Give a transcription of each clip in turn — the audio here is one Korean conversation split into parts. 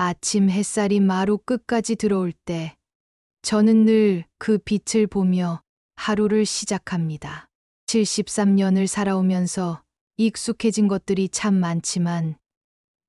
아침 햇살이 마루 끝까지 들어올 때 저는 늘 그 빛을 보며 하루를 시작합니다. 73년을 살아오면서 익숙해진 것들이 참 많지만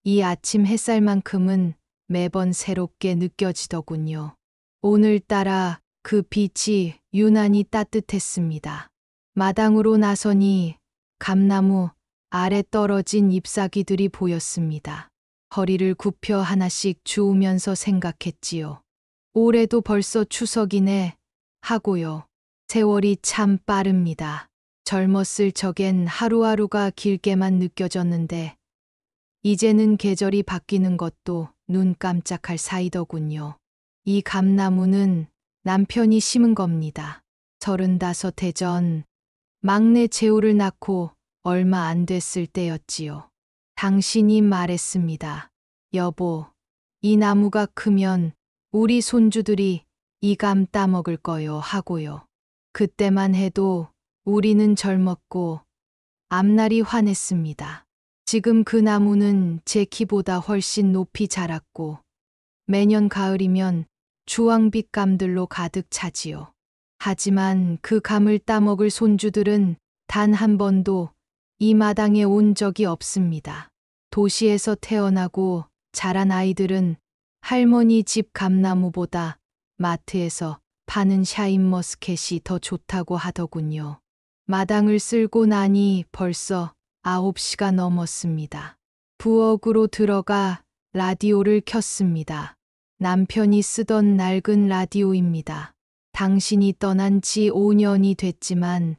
이 아침 햇살만큼은 매번 새롭게 느껴지더군요. 오늘따라 그 빛이 유난히 따뜻했습니다. 마당으로 나서니 감나무 아래 떨어진 잎사귀들이 보였습니다. 허리를 굽혀 하나씩 주우면서 생각했지요. 올해도 벌써 추석이네 하고요. 세월이 참 빠릅니다. 젊었을 적엔 하루하루가 길게만 느껴졌는데 이제는 계절이 바뀌는 것도 눈 깜짝할 사이더군요. 이 감나무는 남편이 심은 겁니다. 35해 전 막내 재우를 낳고 얼마 안 됐을 때였지요. 당신이 말했습니다. 여보, 이 나무가 크면 우리 손주들이 이 감 따먹을 거요 하고요. 그때만 해도 우리는 젊었고 앞날이 환했습니다. 지금 그 나무는 제 키보다 훨씬 높이 자랐고 매년 가을이면 주황빛 감들로 가득 차지요. 하지만 그 감을 따먹을 손주들은 단 한 번도 이 마당에 온 적이 없습니다. 도시에서 태어나고 자란 아이들은 할머니 집 감나무보다 마트에서 파는 샤인머스켓이 더 좋다고 하더군요. 마당을 쓸고 나니 벌써 9시가 넘었습니다. 부엌으로 들어가 라디오를 켰습니다. 남편이 쓰던 낡은 라디오입니다. 당신이 떠난 지 5년이 됐지만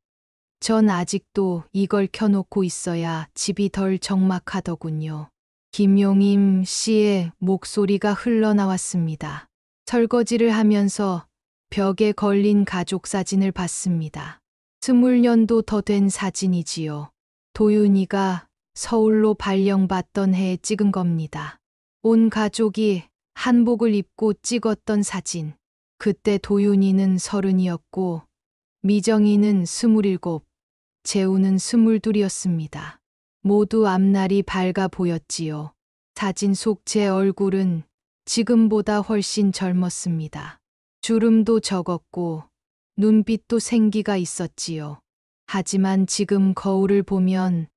전 아직도 이걸 켜놓고 있어야 집이 덜 적막하더군요. 김용임 씨의 목소리가 흘러나왔습니다. 설거지를 하면서 벽에 걸린 가족 사진을 봤습니다. 20년도 더 된 사진이지요. 도윤이가 서울로 발령받던 해에 찍은 겁니다. 온 가족이 한복을 입고 찍었던 사진. 그때 도윤이는 30이었고 미정이는 27, 재우는 22이었습니다. 모두 앞날이 밝아 보였지요. 사진 속 제 얼굴은 지금보다 훨씬 젊었습니다. 주름도 적었고 눈빛도 생기가 있었지요. 하지만 지금 거울을 보면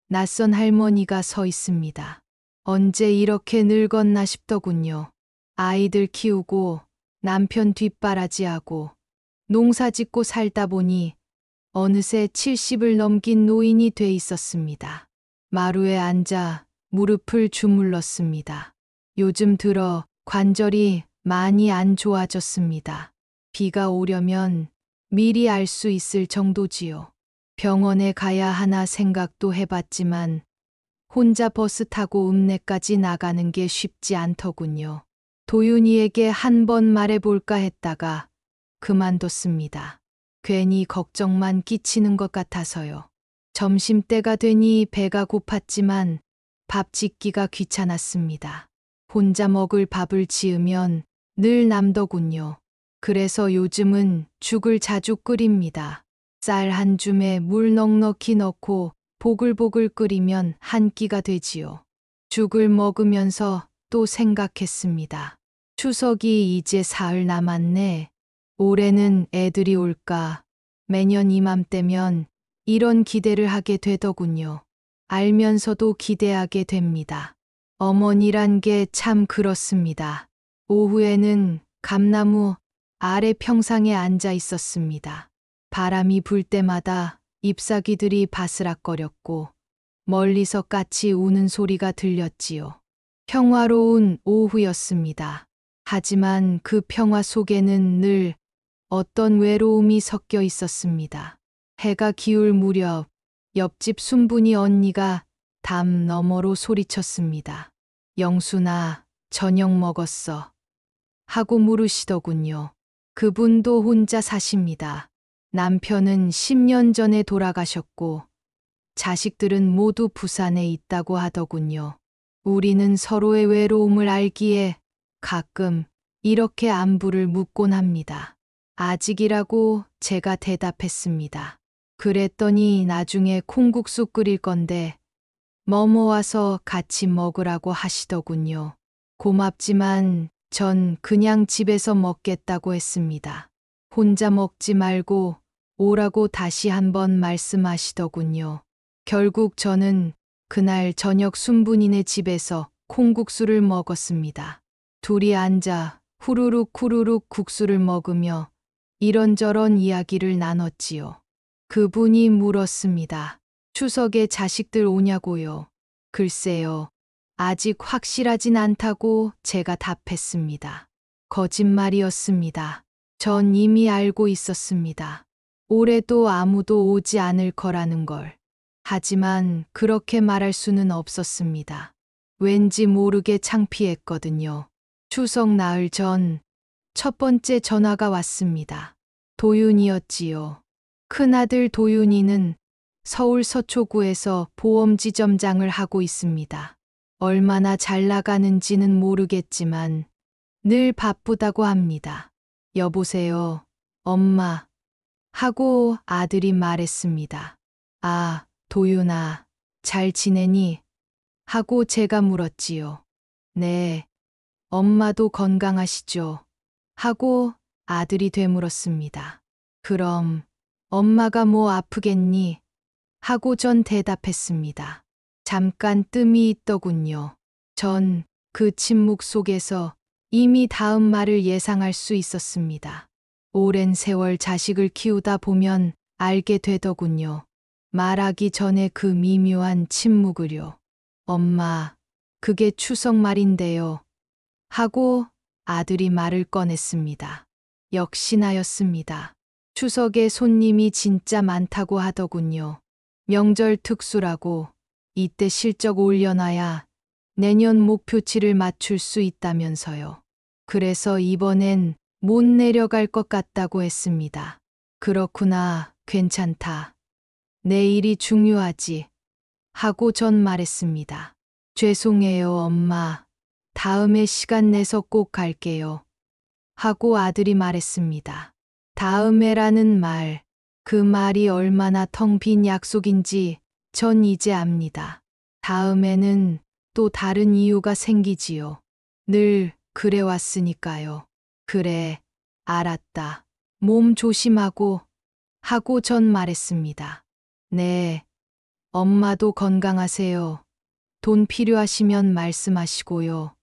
낯선 할머니가 서 있습니다. 언제 이렇게 늙었나 싶더군요. 아이들 키우고 남편 뒷바라지하고 농사 짓고 살다 보니 어느새 70을 넘긴 노인이 돼 있었습니다. 마루에 앉아 무릎을 주물렀습니다. 요즘 들어 관절이 많이 안 좋아졌습니다. 비가 오려면 미리 알 수 있을 정도지요. 병원에 가야 하나 생각도 해봤지만 혼자 버스 타고 읍내까지 나가는 게 쉽지 않더군요. 도윤이에게 한 번 말해볼까 했다가 그만뒀습니다. 괜히 걱정만 끼치는 것 같아서요. 점심때가 되니 배가 고팠지만 밥 짓기가 귀찮았습니다. 혼자 먹을 밥을 지으면 늘 남더군요. 그래서 요즘은 죽을 자주 끓입니다. 쌀 한 줌에 물 넉넉히 넣고 보글보글 끓이면 한 끼가 되지요. 죽을 먹으면서 또 생각했습니다. 추석이 이제 사흘 남았네. 올해는 애들이 올까. 매년 이맘때면 이런 기대를 하게 되더군요. 알면서도 기대하게 됩니다. 어머니란 게 참 그렇습니다. 오후에는 감나무 아래 평상에 앉아 있었습니다. 바람이 불 때마다 잎사귀들이 바스락거렸고 멀리서 까치 우는 소리가 들렸지요. 평화로운 오후였습니다. 하지만 그 평화 속에는 늘 어떤 외로움이 섞여 있었습니다. 해가 기울 무렵 옆집 순분이 언니가 담 너머로 소리쳤습니다. 영순아, 저녁 먹었어. 하고 물으시더군요. 그분도 혼자 사십니다. 남편은 10년 전에 돌아가셨고 자식들은 모두 부산에 있다고 하더군요. 우리는 서로의 외로움을 알기에 가끔 이렇게 안부를 묻곤 합니다. 아직이라고 제가 대답했습니다. 그랬더니 나중에 콩국수 끓일 건데 머머 와서 같이 먹으라고 하시더군요. 고맙지만 전 그냥 집에서 먹겠다고 했습니다. 혼자 먹지 말고 오라고 다시 한번 말씀하시더군요. 결국 저는 그날 저녁 순분이네 집에서 콩국수를 먹었습니다. 둘이 앉아 후루룩 후루룩 국수를 먹으며 이런저런 이야기를 나눴지요. 그분이 물었습니다. 추석에 자식들 오냐고요. 글쎄요. 아직 확실하진 않다고 제가 답했습니다. 거짓말이었습니다. 전 이미 알고 있었습니다. 올해도 아무도 오지 않을 거라는 걸. 하지만 그렇게 말할 수는 없었습니다. 왠지 모르게 창피했거든요. 추석 나흘 전 첫 번째 전화가 왔습니다. 도윤이었지요. 큰아들 도윤이는 서울 서초구에서 보험지점장을 하고 있습니다. 얼마나 잘 나가는지는 모르겠지만 늘 바쁘다고 합니다. 여보세요, 엄마. 하고 아들이 말했습니다. 아, 도윤아, 잘 지내니? 하고 제가 물었지요. 네, 엄마도 건강하시죠? 하고 아들이 되물었습니다. 그럼 엄마가 뭐 아프겠니? 하고 전 대답했습니다. 잠깐 뜸이 있더군요. 전 그 침묵 속에서 이미 다음 말을 예상할 수 있었습니다. 오랜 세월 자식을 키우다 보면 알게 되더군요. 말하기 전에 그 미묘한 침묵을요. 엄마, 그게 추석 말인데요. 하고 아들이 말을 꺼냈습니다. 역시나였습니다. 추석에 손님이 진짜 많다고 하더군요. 명절 특수라고 이때 실적 올려놔야 내년 목표치를 맞출 수 있다면서요. 그래서 이번엔 못 내려갈 것 같다고 했습니다. 그렇구나, 괜찮다. 내 일이 중요하지. 하고 전 말했습니다. 죄송해요, 엄마. 다음에 시간 내서 꼭 갈게요. 하고 아들이 말했습니다. 다음에라는 말, 그 말이 얼마나 텅 빈 약속인지 전 이제 압니다. 다음에는 또 다른 이유가 생기지요. 늘 그래왔으니까요. 그래, 알았다. 몸 조심하고. 하고 전 말했습니다. 네, 엄마도 건강하세요. 돈 필요하시면 말씀하시고요.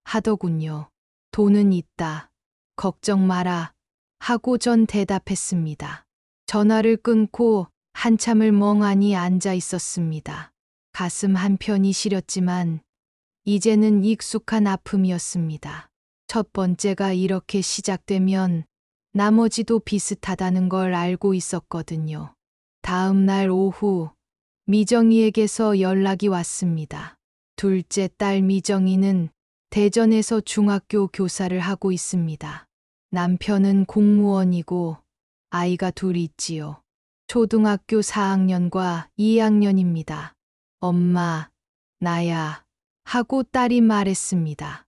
하더군요. 돈은 있다. 걱정 마라. 하고 전 대답했습니다. 전화를 끊고 한참을 멍하니 앉아 있었습니다. 가슴 한편이 시렸지만 이제는 익숙한 아픔이었습니다. 첫 번째가 이렇게 시작되면 나머지도 비슷하다는 걸 알고 있었거든요. 다음 날 오후 미정이에게서 연락이 왔습니다. 둘째 딸 미정이는 대전에서 중학교 교사를 하고 있습니다. 남편은 공무원이고 아이가 둘 있지요. 초등학교 4학년과 2학년입니다. 엄마, 나야. 하고 딸이 말했습니다.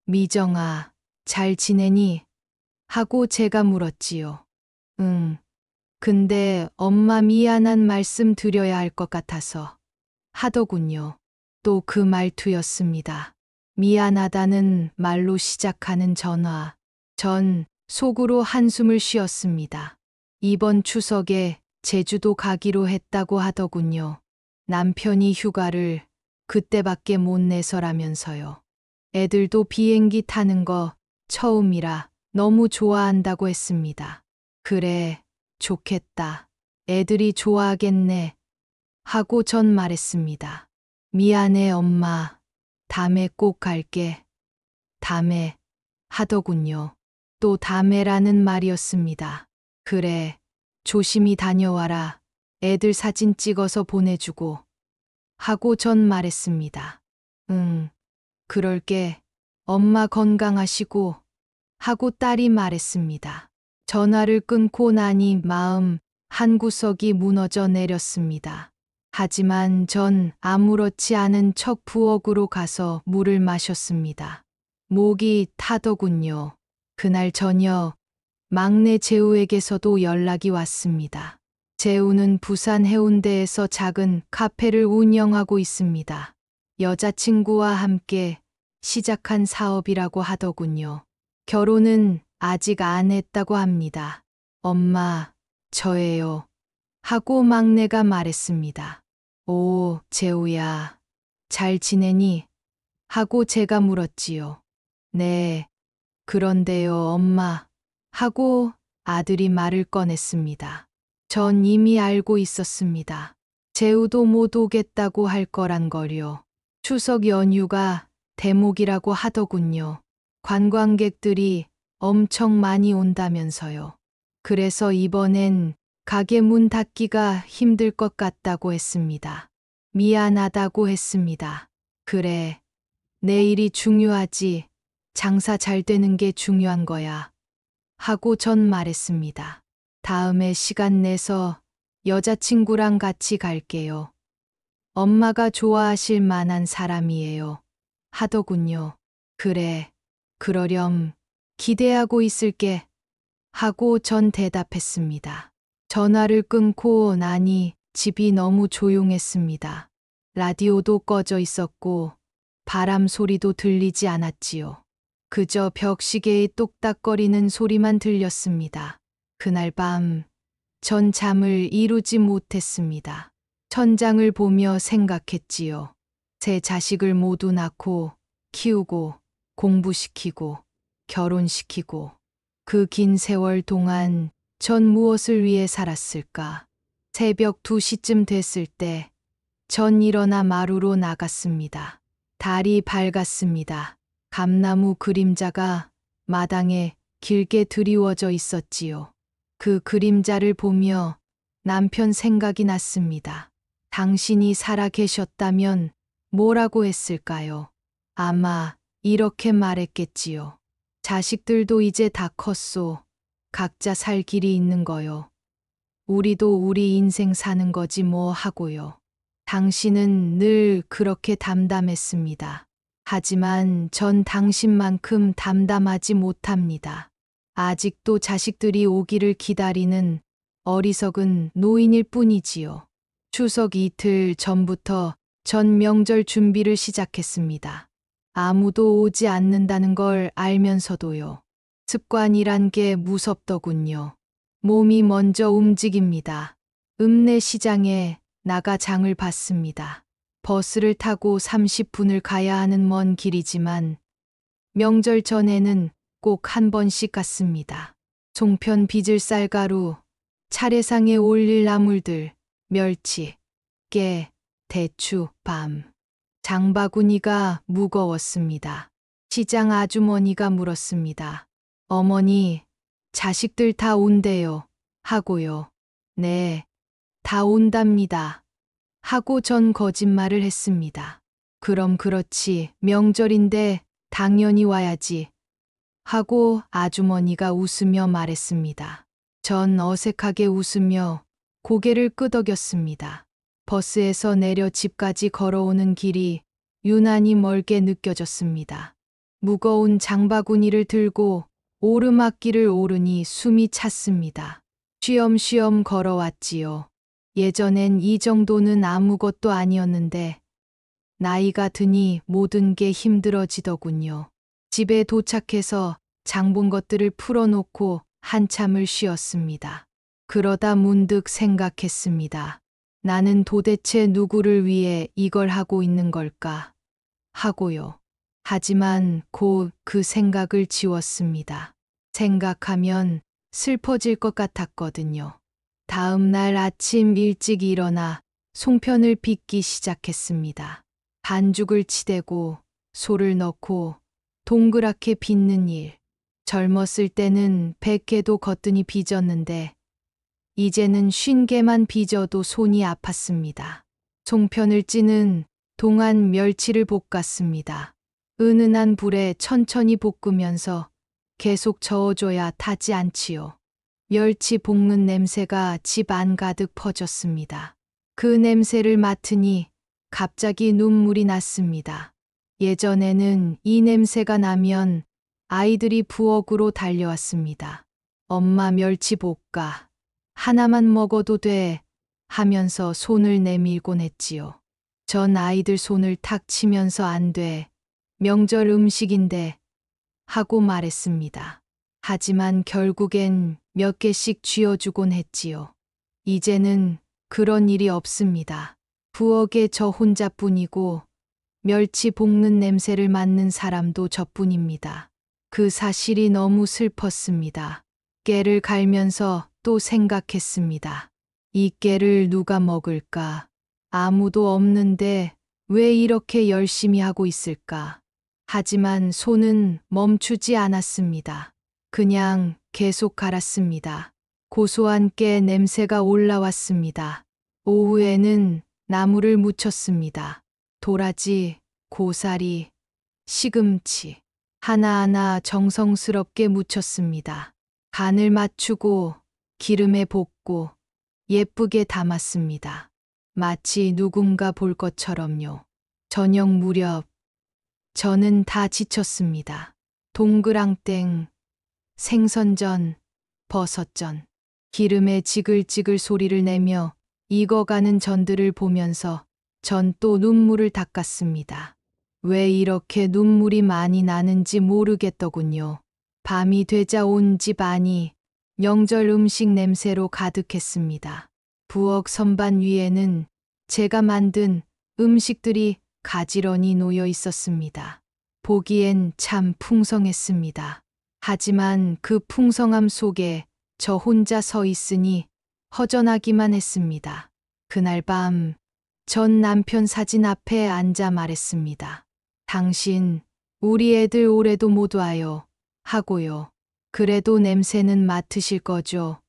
미정아, 잘 지내니? 하고 제가 물었지요. 응. 근데 엄마 미안한 말씀 드려야 할 것 같아서. 하더군요. 또 그 말투였습니다. 미안하다는 말로 시작하는 전화. 전 속으로 한숨을 쉬었습니다. 이번 추석에 제주도 가기로 했다고 하더군요. 남편이 휴가를 그때밖에 못 내서라면서요. 애들도 비행기 타는 거 처음이라 너무 좋아한다고 했습니다. 그래, 좋겠다. 애들이 좋아하겠네. 하고 전 말했습니다. 미안해, 엄마. 다음에 꼭 갈게. 다음에. 하더군요. 또 다음에라는 말이었습니다. 그래, 조심히 다녀와라. 애들 사진 찍어서 보내주고. 하고 전 말했습니다. 응, 그럴게. 엄마 건강하시고. 하고 딸이 말했습니다. 전화를 끊고 나니 마음 한구석이 무너져 내렸습니다. 하지만 전 아무렇지 않은 척 부엌으로 가서 물을 마셨습니다. 목이 타더군요. 그날 저녁 막내 재우에게서도 연락이 왔습니다. 재우는 부산 해운대에서 작은 카페를 운영하고 있습니다. 여자친구와 함께 시작한 사업이라고 하더군요. 결혼은 아직 안 했다고 합니다. 엄마, 저예요. 하고 막내가 말했습니다. 오, 재우야. 잘 지내니? 하고 제가 물었지요. 네. 그런데요, 엄마. 하고 아들이 말을 꺼냈습니다. 전 이미 알고 있었습니다. 재우도 못 오겠다고 할 거란 걸요. 추석 연휴가 대목이라고 하더군요. 관광객들이 엄청 많이 온다면서요. 그래서 이번엔 가게 문 닫기가 힘들 것 같다고 했습니다. 미안하다고 했습니다. 그래, 내일이 중요하지. 장사 잘 되는 게 중요한 거야. 하고 전 말했습니다. 다음에 시간 내서 여자친구랑 같이 갈게요. 엄마가 좋아하실 만한 사람이에요. 하더군요. 그래, 그러렴. 기대하고 있을게. 하고 전 대답했습니다. 전화를 끊고 나니 집이 너무 조용했습니다. 라디오도 꺼져 있었고 바람 소리도 들리지 않았지요. 그저 벽시계의 똑딱거리는 소리만 들렸습니다. 그날 밤, 전 잠을 이루지 못했습니다. 천장을 보며 생각했지요. 세 자식을 모두 낳고, 키우고, 공부시키고, 결혼시키고, 그 긴 세월 동안 전 무엇을 위해 살았을까? 새벽 2시쯤 됐을 때, 전 일어나 마루로 나갔습니다. 달이 밝았습니다. 감나무 그림자가 마당에 길게 드리워져 있었지요. 그 그림자를 보며 남편 생각이 났습니다. 당신이 살아 계셨다면 뭐라고 했을까요? 아마 이렇게 말했겠지요. 자식들도 이제 다 컸소. 각자 살 길이 있는 거요. 우리도 우리 인생 사는 거지 뭐 하고요. 당신은 늘 그렇게 담담했습니다. 하지만 전 당신만큼 담담하지 못합니다. 아직도 자식들이 오기를 기다리는 어리석은 노인일 뿐이지요. 추석 이틀 전부터 전 명절 준비를 시작했습니다. 아무도 오지 않는다는 걸 알면서도요. 습관이란 게 무섭더군요. 몸이 먼저 움직입니다. 읍내 시장에 나가 장을 봤습니다. 버스를 타고 30분을 가야 하는 먼 길이지만 명절 전에는 꼭 한 번씩 갔습니다. 송편 빚을 쌀가루, 차례상에 올릴 나물들, 멸치, 깨, 대추, 밤. 장바구니가 무거웠습니다. 시장 아주머니가 물었습니다. 어머니, 자식들 다 온대요. 하고요. 네, 다 온답니다. 하고 전 거짓말을 했습니다. 그럼 그렇지, 명절인데 당연히 와야지. 하고 아주머니가 웃으며 말했습니다. 전 어색하게 웃으며 고개를 끄덕였습니다. 버스에서 내려 집까지 걸어오는 길이 유난히 멀게 느껴졌습니다. 무거운 장바구니를 들고 오르막길을 오르니 숨이 찼습니다. 쉬엄쉬엄 걸어왔지요. 예전엔 이 정도는 아무것도 아니었는데 나이가 드니 모든 게 힘들어지더군요. 집에 도착해서 장본 것들을 풀어놓고 한참을 쉬었습니다. 그러다 문득 생각했습니다. 나는 도대체 누구를 위해 이걸 하고 있는 걸까? 하고요. 하지만 곧 그 생각을 지웠습니다. 생각하면 슬퍼질 것 같았거든요. 다음 날 아침 일찍 일어나 송편을 빚기 시작했습니다. 반죽을 치대고 소를 넣고 동그랗게 빚는 일. 젊었을 때는 100개도 거뜬히 빚었는데 이제는 50개만 빚어도 손이 아팠습니다. 송편을 찌는 동안 멸치를 볶았습니다. 은은한 불에 천천히 볶으면서 계속 저어줘야 타지 않지요. 멸치 볶는 냄새가 집 안 가득 퍼졌습니다. 그 냄새를 맡으니 갑자기 눈물이 났습니다. 예전에는 이 냄새가 나면 아이들이 부엌으로 달려왔습니다. 엄마 멸치 볶아. 하나만 먹어도 돼. 하면서 손을 내밀곤 했지요. 전 아이들 손을 탁 치면서 안 돼. 명절 음식인데 하고 말했습니다. 하지만 결국엔 몇 개씩 쥐어주곤 했지요. 이제는 그런 일이 없습니다. 부엌에 저 혼자뿐이고 멸치 볶는 냄새를 맡는 사람도 저뿐입니다. 그 사실이 너무 슬펐습니다. 깨를 갈면서 또 생각했습니다. 이 깨를 누가 먹을까? 아무도 없는데 왜 이렇게 열심히 하고 있을까? 하지만 손은 멈추지 않았습니다. 그냥 계속 갈았습니다. 고소한 깨 냄새가 올라왔습니다. 오후에는 나물을 무쳤습니다. 도라지, 고사리, 시금치 하나하나 정성스럽게 무쳤습니다. 간을 맞추고 기름에 볶고 예쁘게 담았습니다. 마치 누군가 볼 것처럼요. 저녁 무렵 저는 다 지쳤습니다. 동그랑땡, 생선전, 버섯전, 기름에 지글지글 소리를 내며 익어가는 전들을 보면서 전 또 눈물을 닦았습니다. 왜 이렇게 눈물이 많이 나는지 모르겠더군요. 밤이 되자 온 집 안이 명절 음식 냄새로 가득했습니다. 부엌 선반 위에는 제가 만든 음식들이 가지런히 놓여 있었습니다. 보기엔 참 풍성했습니다. 하지만 그 풍성함 속에 저 혼자 서 있으니 허전하기만 했습니다. 그날 밤 전 남편 사진 앞에 앉아 말했습니다. 당신, 우리 애들 올해도 못 와요. 하고요. 그래도 냄새는 맡으실 거죠?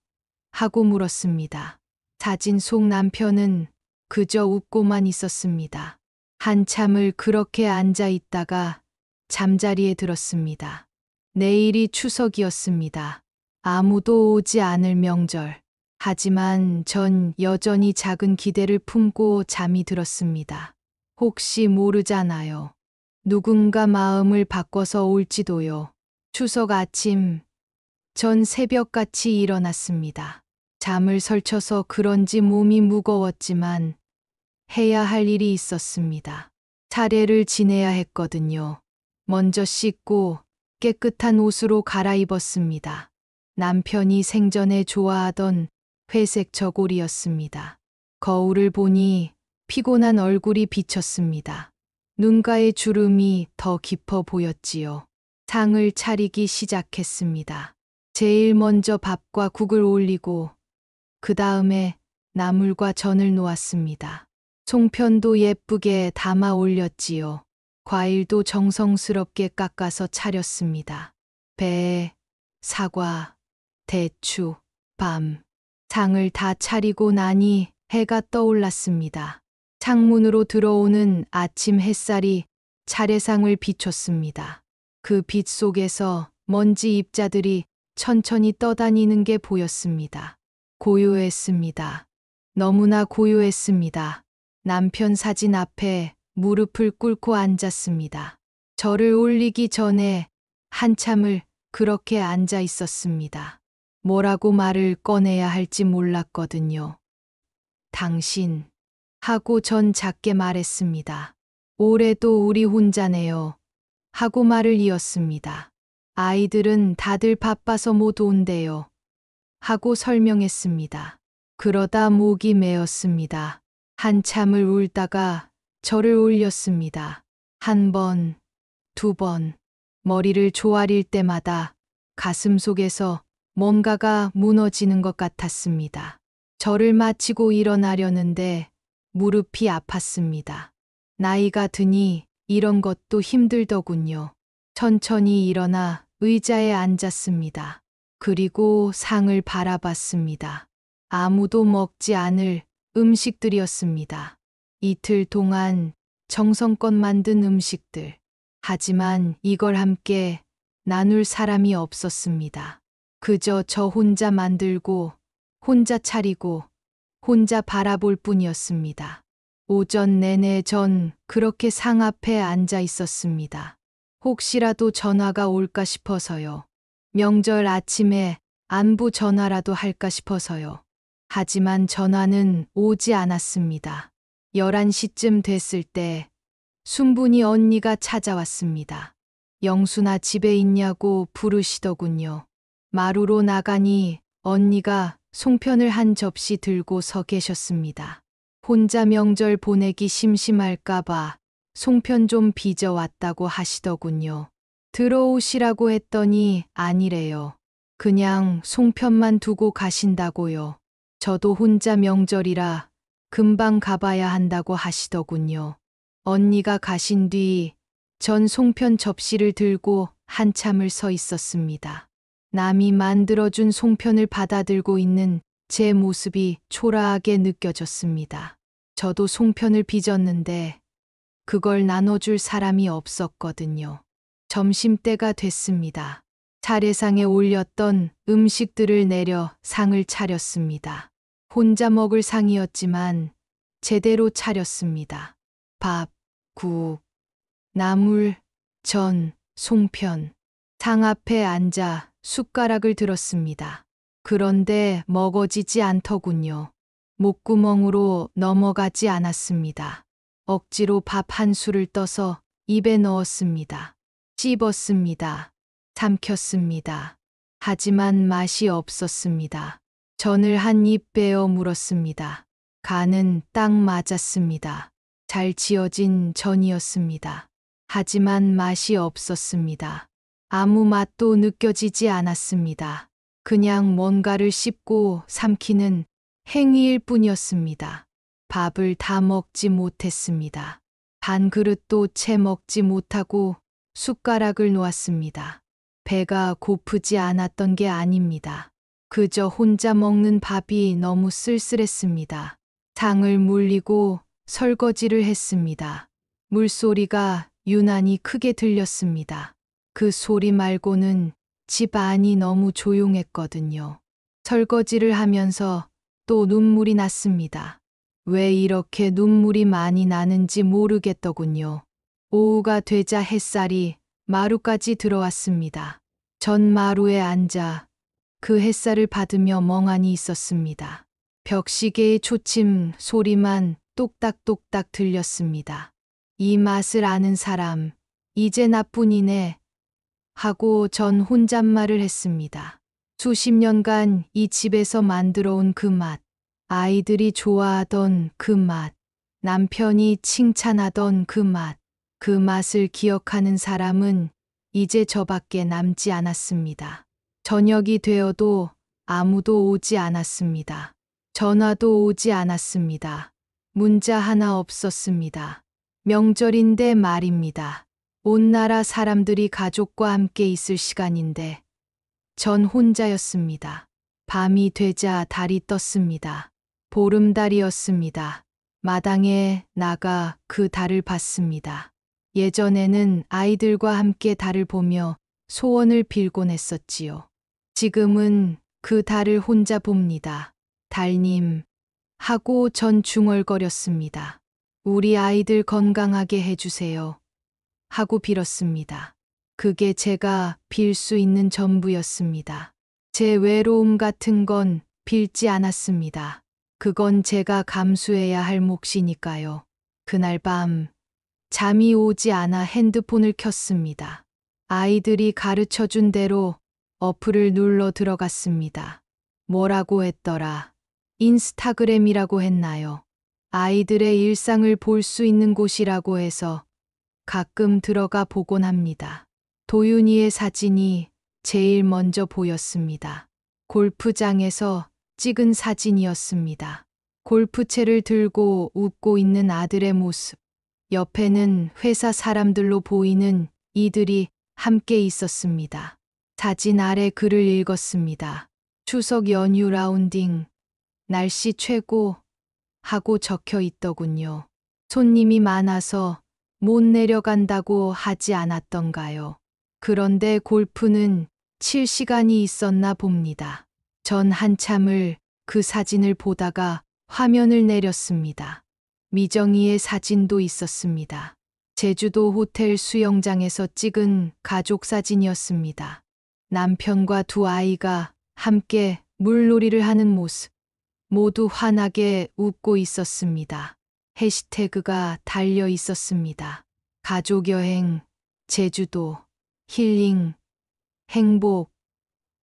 하고 물었습니다. 사진 속 남편은 그저 웃고만 있었습니다. 한참을 그렇게 앉아 있다가 잠자리에 들었습니다. 내일이 추석이었습니다. 아무도 오지 않을 명절. 하지만 전 여전히 작은 기대를 품고 잠이 들었습니다. 혹시 모르잖아요. 누군가 마음을 바꿔서 올지도요. 추석 아침, 전 새벽같이 일어났습니다. 잠을 설쳐서 그런지 몸이 무거웠지만 해야 할 일이 있었습니다. 차례를 지내야 했거든요. 먼저 씻고 깨끗한 옷으로 갈아입었습니다. 남편이 생전에 좋아하던 회색 저고리였습니다. 거울을 보니 피곤한 얼굴이 비쳤습니다. 눈가의 주름이 더 깊어 보였지요. 상을 차리기 시작했습니다. 제일 먼저 밥과 국을 올리고 그 다음에 나물과 전을 놓았습니다. 송편도 예쁘게 담아 올렸지요. 과일도 정성스럽게 깎아서 차렸습니다. 배, 사과, 대추, 밤. 상을 다 차리고 나니 해가 떠올랐습니다. 창문으로 들어오는 아침 햇살이 차례상을 비췄습니다. 그 빛 속에서 먼지 입자들이 천천히 떠다니는 게 보였습니다. 고요했습니다. 너무나 고요했습니다. 남편 사진 앞에 무릎을 꿇고 앉았습니다. 저를 올리기 전에 한참을 그렇게 앉아 있었습니다. 뭐라고 말을 꺼내야 할지 몰랐거든요. 당신, 하고 전 작게 말했습니다. 올해도 우리 혼자네요. 하고 말을 이었습니다. 아이들은 다들 바빠서 못 온대요. 하고 설명했습니다. 그러다 목이 메었습니다. 한참을 울다가 저를 올렸습니다. 한 번, 두 번, 머리를 조아릴 때마다 가슴 속에서 뭔가가 무너지는 것 같았습니다. 저를 마치고 일어나려는데 무릎이 아팠습니다. 나이가 드니 이런 것도 힘들더군요. 천천히 일어나 의자에 앉았습니다. 그리고 상을 바라봤습니다. 아무도 먹지 않을 음식들이었습니다. 이틀 동안 정성껏 만든 음식들. 하지만 이걸 함께 나눌 사람이 없었습니다. 그저 저 혼자 만들고, 혼자 차리고, 혼자 바라볼 뿐이었습니다. 오전 내내 전 그렇게 상 앞에 앉아 있었습니다. 혹시라도 전화가 올까 싶어서요. 명절 아침에 안부 전화라도 할까 싶어서요. 하지만 전화는 오지 않았습니다. 11시쯤 됐을 때 순분이 언니가 찾아왔습니다. 영순아 집에 있냐고 부르시더군요. 마루로 나가니 언니가 송편을 한 접시 들고 서 계셨습니다. 혼자 명절 보내기 심심할까봐 송편 좀 빚어왔다고 하시더군요. 들어오시라고 했더니 아니래요. 그냥 송편만 두고 가신다고요. 저도 혼자 명절이라 금방 가봐야 한다고 하시더군요. 언니가 가신 뒤 전 송편 접시를 들고 한참을 서 있었습니다. 남이 만들어준 송편을 받아들고 있는 제 모습이 초라하게 느껴졌습니다. 저도 송편을 빚었는데 그걸 나눠줄 사람이 없었거든요. 점심때가 됐습니다. 차례상에 올렸던 음식들을 내려 상을 차렸습니다. 혼자 먹을 상이었지만 제대로 차렸습니다. 밥, 국, 나물, 전, 송편. 상 앞에 앉아 숟가락을 들었습니다. 그런데 먹어지지 않더군요. 목구멍으로 넘어가지 않았습니다. 억지로 밥 한 술을 떠서 입에 넣었습니다. 씹었습니다. 삼켰습니다. 하지만 맛이 없었습니다. 전을 한 입 베어 물었습니다. 간은 딱 맞았습니다. 잘 지어진 전이었습니다. 하지만 맛이 없었습니다. 아무 맛도 느껴지지 않았습니다. 그냥 뭔가를 씹고 삼키는 행위일 뿐이었습니다. 밥을 다 먹지 못했습니다. 반 그릇도 채 먹지 못하고 숟가락을 놓았습니다. 배가 고프지 않았던 게 아닙니다. 그저 혼자 먹는 밥이 너무 쓸쓸했습니다. 상을 물리고 설거지를 했습니다. 물소리가 유난히 크게 들렸습니다. 그 소리 말고는 집 안이 너무 조용했거든요. 설거지를 하면서 또 눈물이 났습니다. 왜 이렇게 눈물이 많이 나는지 모르겠더군요. 오후가 되자 햇살이 마루까지 들어왔습니다. 전 마루에 앉아 그 햇살을 받으며 멍하니 있었습니다. 벽시계의 초침 소리만 똑딱똑딱 들렸습니다. 이 맛을 아는 사람, 이제 나뿐이네 하고 전 혼잣말을 했습니다. 수십 년간 이 집에서 만들어 온 그 맛, 아이들이 좋아하던 그 맛, 남편이 칭찬하던 그 맛, 그 맛을 기억하는 사람은 이제 저밖에 남지 않았습니다. 저녁이 되어도 아무도 오지 않았습니다. 전화도 오지 않았습니다. 문자 하나 없었습니다. 명절인데 말입니다. 온 나라 사람들이 가족과 함께 있을 시간인데 전 혼자였습니다. 밤이 되자 달이 떴습니다. 보름달이었습니다. 마당에 나가 그 달을 봤습니다. 예전에는 아이들과 함께 달을 보며 소원을 빌곤 했었지요. 지금은 그 달을 혼자 봅니다. 달님, 하고 전 중얼거렸습니다. 우리 아이들 건강하게 해주세요. 하고 빌었습니다. 그게 제가 빌 수 있는 전부였습니다. 제 외로움 같은 건 빌지 않았습니다. 그건 제가 감수해야 할 몫이니까요. 그날 밤 잠이 오지 않아 핸드폰을 켰습니다. 아이들이 가르쳐준 대로 어플을 눌러 들어갔습니다. 뭐라고 했더라? 인스타그램이라고 했나요? 아이들의 일상을 볼 수 있는 곳이라고 해서 가끔 들어가 보곤 합니다. 도윤이의 사진이 제일 먼저 보였습니다. 골프장에서 찍은 사진이었습니다. 골프채를 들고 웃고 있는 아들의 모습. 옆에는 회사 사람들로 보이는 이들이 함께 있었습니다. 사진 아래 글을 읽었습니다. 추석 연휴 라운딩, 날씨 최고 하고 적혀 있더군요. 손님이 많아서 못 내려간다고 하지 않았던가요? 그런데 골프는 칠 시간이 있었나 봅니다. 전 한참을 그 사진을 보다가 화면을 내렸습니다. 미정이의 사진도 있었습니다. 제주도 호텔 수영장에서 찍은 가족 사진이었습니다. 남편과 두 아이가 함께 물놀이를 하는 모습. 모두 환하게 웃고 있었습니다. 해시태그가 달려 있었습니다. 가족 여행, 제주도, 힐링, 행복,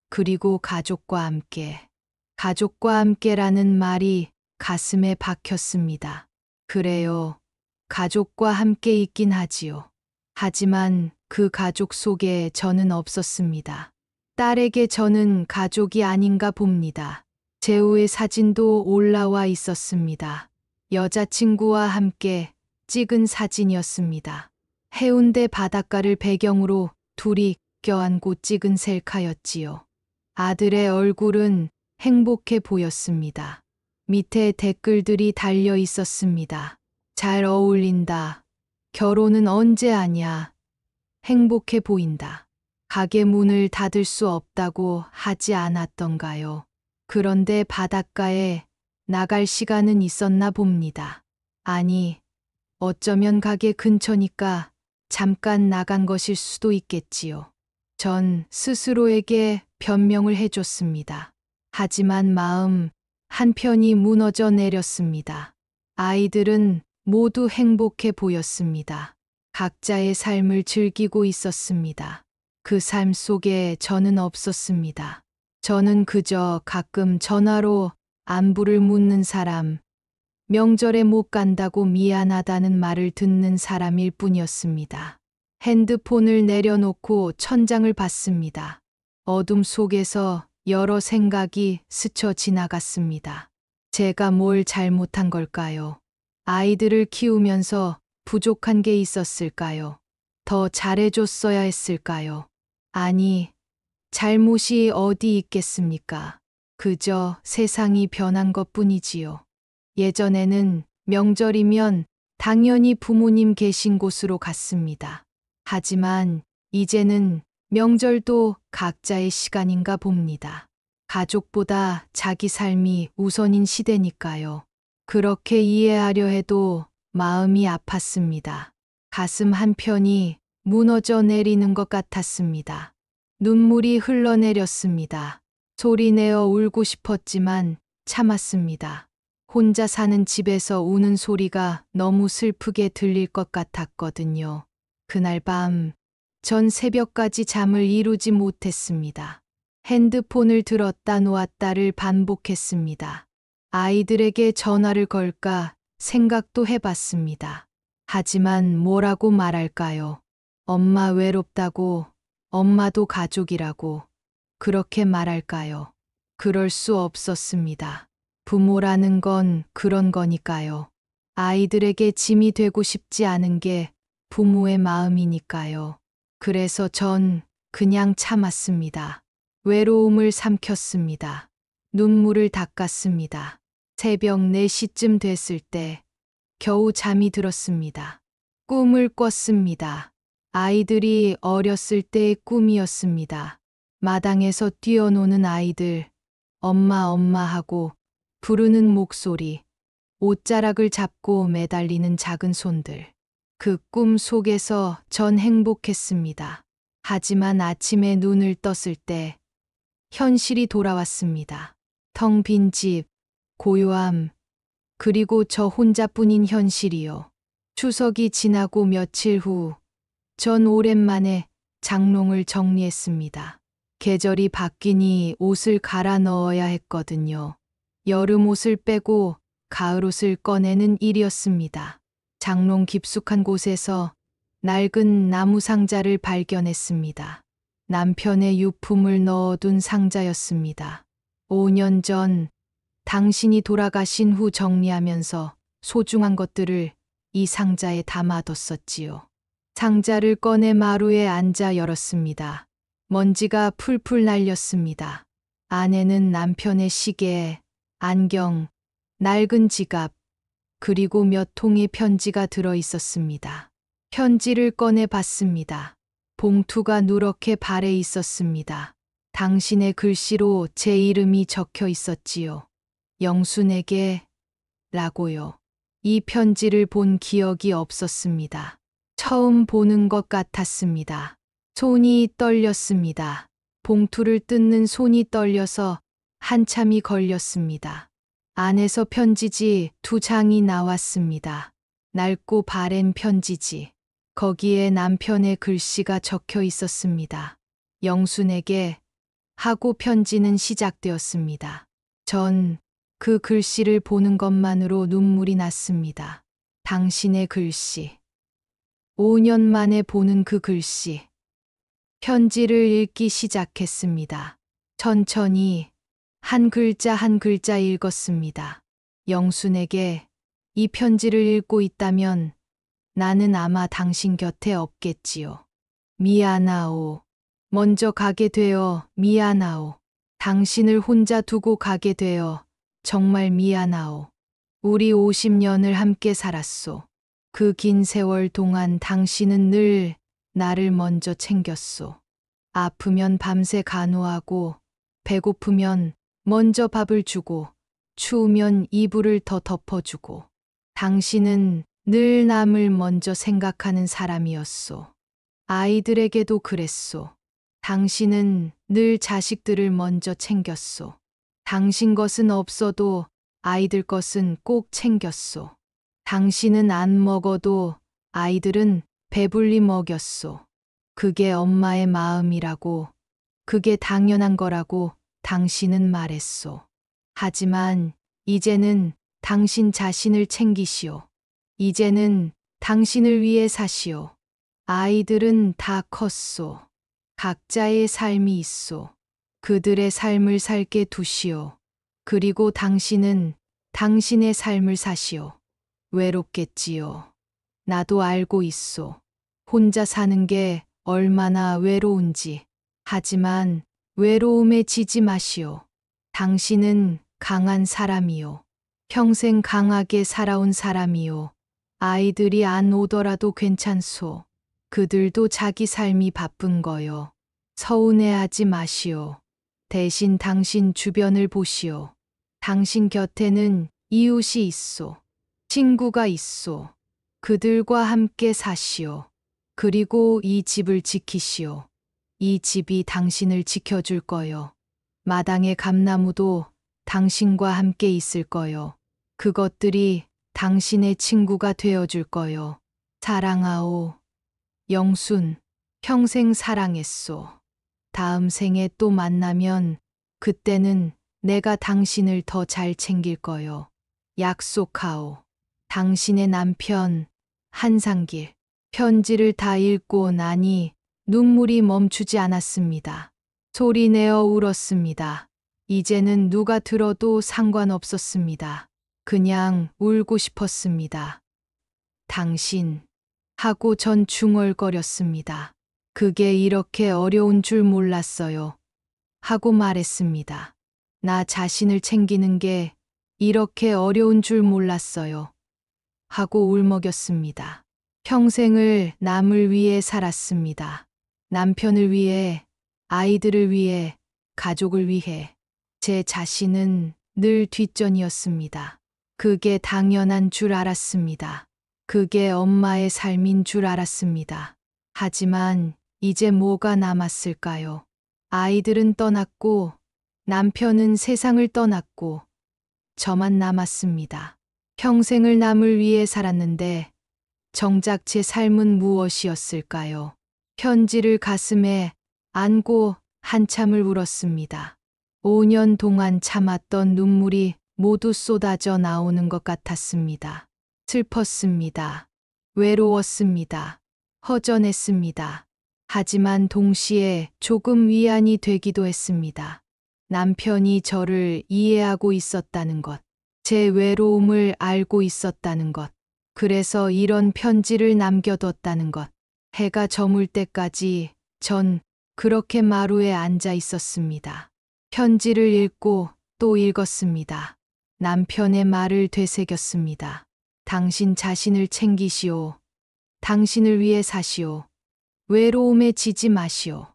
그리고 가족과 함께. 가족과 함께라는 말이 가슴에 박혔습니다. 그래요. 가족과 함께 있긴 하지요. 하지만 그 가족 속에 저는 없었습니다. 딸에게 저는 가족이 아닌가 봅니다. 재우의 사진도 올라와 있었습니다. 여자친구와 함께 찍은 사진이었습니다. 해운대 바닷가를 배경으로 둘이 껴안고 찍은 셀카였지요. 아들의 얼굴은 행복해 보였습니다. 밑에 댓글들이 달려 있었습니다. 잘 어울린다. 결혼은 언제 하냐. 행복해 보인다. 가게 문을 닫을 수 없다고 하지 않았던가요? 그런데 바닷가에 나갈 시간은 있었나 봅니다. 아니, 어쩌면 가게 근처니까 잠깐 나간 것일 수도 있겠지요. 전 스스로에게 변명을 해줬습니다. 하지만 마음 한편이 무너져 내렸습니다. 아이들은 모두 행복해 보였습니다. 각자의 삶을 즐기고 있었습니다. 그 삶 속에 저는 없었습니다. 저는 그저 가끔 전화로 안부를 묻는 사람, 명절에 못 간다고 미안하다는 말을 듣는 사람일 뿐이었습니다. 핸드폰을 내려놓고 천장을 봤습니다. 어둠 속에서 여러 생각이 스쳐 지나갔습니다. 제가 뭘 잘못한 걸까요? 아이들을 키우면서 부족한 게 있었을까요? 더 잘해줬어야 했을까요? 아니, 잘못이 어디 있겠습니까? 그저 세상이 변한 것 뿐이지요. 예전에는 명절이면 당연히 부모님 계신 곳으로 갔습니다. 하지만 이제는 명절도 각자의 시간인가 봅니다. 가족보다 자기 삶이 우선인 시대니까요. 그렇게 이해하려 해도 마음이 아팠습니다. 가슴 한편이 무너져 내리는 것 같았습니다. 눈물이 흘러내렸습니다. 소리내어 울고 싶었지만 참았습니다. 혼자 사는 집에서 우는 소리가 너무 슬프게 들릴 것 같았거든요. 그날 밤, 전 새벽까지 잠을 이루지 못했습니다. 핸드폰을 들었다 놓았다를 반복했습니다. 아이들에게 전화를 걸까 생각도 해봤습니다. 하지만 뭐라고 말할까요? 엄마 외롭다고, 엄마도 가족이라고, 그렇게 말할까요? 그럴 수 없었습니다. 부모라는 건 그런 거니까요. 아이들에게 짐이 되고 싶지 않은 게 부모의 마음이니까요. 그래서 전 그냥 참았습니다. 외로움을 삼켰습니다. 눈물을 닦았습니다. 새벽 4시쯤 됐을 때 겨우 잠이 들었습니다. 꿈을 꿨습니다. 아이들이 어렸을 때의 꿈이었습니다. 마당에서 뛰어노는 아이들, 엄마 엄마 하고 부르는 목소리, 옷자락을 잡고 매달리는 작은 손들. 그 꿈 속에서 전 행복했습니다. 하지만 아침에 눈을 떴을 때 현실이 돌아왔습니다. 텅 빈 집, 고요함, 그리고 저 혼자뿐인 현실이요. 추석이 지나고 며칠 후, 전 오랜만에 장롱을 정리했습니다. 계절이 바뀌니 옷을 갈아 넣어야 했거든요. 여름 옷을 빼고 가을 옷을 꺼내는 일이었습니다. 장롱 깊숙한 곳에서 낡은 나무 상자를 발견했습니다. 남편의 유품을 넣어둔 상자였습니다. 5년 전 당신이 돌아가신 후 정리하면서 소중한 것들을 이 상자에 담아뒀었지요. 상자를 꺼내 마루에 앉아 열었습니다. 먼지가 풀풀 날렸습니다. 안에는 남편의 시계, 안경, 낡은 지갑, 그리고 몇 통의 편지가 들어 있었습니다. 편지를 꺼내 봤습니다. 봉투가 누렇게 발에 있었습니다. 당신의 글씨로 제 이름이 적혀 있었지요. 영순에게 라고요. 이 편지를 본 기억이 없었습니다. 처음 보는 것 같았습니다. 손이 떨렸습니다. 봉투를 뜯는 손이 떨려서 한참이 걸렸습니다. 안에서 편지지 2장이 나왔습니다. 낡고 바랜 편지지. 거기에 남편의 글씨가 적혀 있었습니다. 영순에게 하고 편지는 시작되었습니다. 전 그 글씨를 보는 것만으로 눈물이 났습니다. 당신의 글씨. 5년 만에 보는 그 글씨. 편지를 읽기 시작했습니다. 천천히 한 글자 한 글자 읽었습니다. 영순에게 이 편지를 읽고 있다면 나는 아마 당신 곁에 없겠지요. 미안하오. 먼저 가게 되어 미안하오. 당신을 혼자 두고 가게 되어 정말 미안하오. 우리 50년을 함께 살았소. 그 긴 세월 동안 당신은 늘 나를 먼저 챙겼소. 아프면 밤새 간호하고, 배고프면 먼저 밥을 주고, 추우면 이불을 더 덮어주고, 당신은 늘 남을 먼저 생각하는 사람이었소. 아이들에게도 그랬소. 당신은 늘 자식들을 먼저 챙겼소. 당신 것은 없어도 아이들 것은 꼭 챙겼소. 당신은 안 먹어도 아이들은 배불리 먹였소. 그게 엄마의 마음이라고, 그게 당연한 거라고 당신은 말했소. 하지만 이제는 당신 자신을 챙기시오. 이제는 당신을 위해 사시오. 아이들은 다 컸소. 각자의 삶이 있소. 그들의 삶을 살게 두시오. 그리고 당신은 당신의 삶을 사시오. 외롭겠지요. 나도 알고 있소. 혼자 사는 게 얼마나 외로운지. 하지만 외로움에 지지 마시오. 당신은 강한 사람이요. 평생 강하게 살아온 사람이요. 아이들이 안 오더라도 괜찮소. 그들도 자기 삶이 바쁜 거요. 서운해하지 마시오. 대신 당신 주변을 보시오. 당신 곁에는 이웃이 있소. 친구가 있소. 그들과 함께 사시오. 그리고 이 집을 지키시오. 이 집이 당신을 지켜줄 거요. 마당의 감나무도 당신과 함께 있을 거요. 그것들이 당신의 친구가 되어줄 거요. 사랑하오. 영순, 평생 사랑했소. 다음 생에 또 만나면 그때는 내가 당신을 더 잘 챙길 거요. 약속하오. 당신의 남편, 한상길. 편지를 다 읽고 나니 눈물이 멈추지 않았습니다. 소리내어 울었습니다. 이제는 누가 들어도 상관없었습니다. 그냥 울고 싶었습니다. 당신, 하고 전 중얼거렸습니다. 그게 이렇게 어려운 줄 몰랐어요. 하고 말했습니다. 나 자신을 챙기는 게 이렇게 어려운 줄 몰랐어요. 하고 울먹였습니다. 평생을 남을 위해 살았습니다. 남편을 위해, 아이들을 위해, 가족을 위해. 제 자신은 늘 뒷전이었습니다. 그게 당연한 줄 알았습니다. 그게 엄마의 삶인 줄 알았습니다. 하지만 이제 뭐가 남았을까요? 아이들은 떠났고, 남편은 세상을 떠났고, 저만 남았습니다. 평생을 남을 위해 살았는데, 정작 제 삶은 무엇이었을까요? 편지를 가슴에 안고 한참을 울었습니다. 5년 동안 참았던 눈물이 모두 쏟아져 나오는 것 같았습니다. 슬펐습니다. 외로웠습니다. 허전했습니다. 하지만 동시에 조금 위안이 되기도 했습니다. 남편이 저를 이해하고 있었다는 것, 제 외로움을 알고 있었다는 것, 그래서 이런 편지를 남겨뒀다는 것. 해가 저물 때까지 전 그렇게 마루에 앉아 있었습니다. 편지를 읽고 또 읽었습니다. 남편의 말을 되새겼습니다. 당신 자신을 챙기시오. 당신을 위해 사시오. 외로움에 지지 마시오.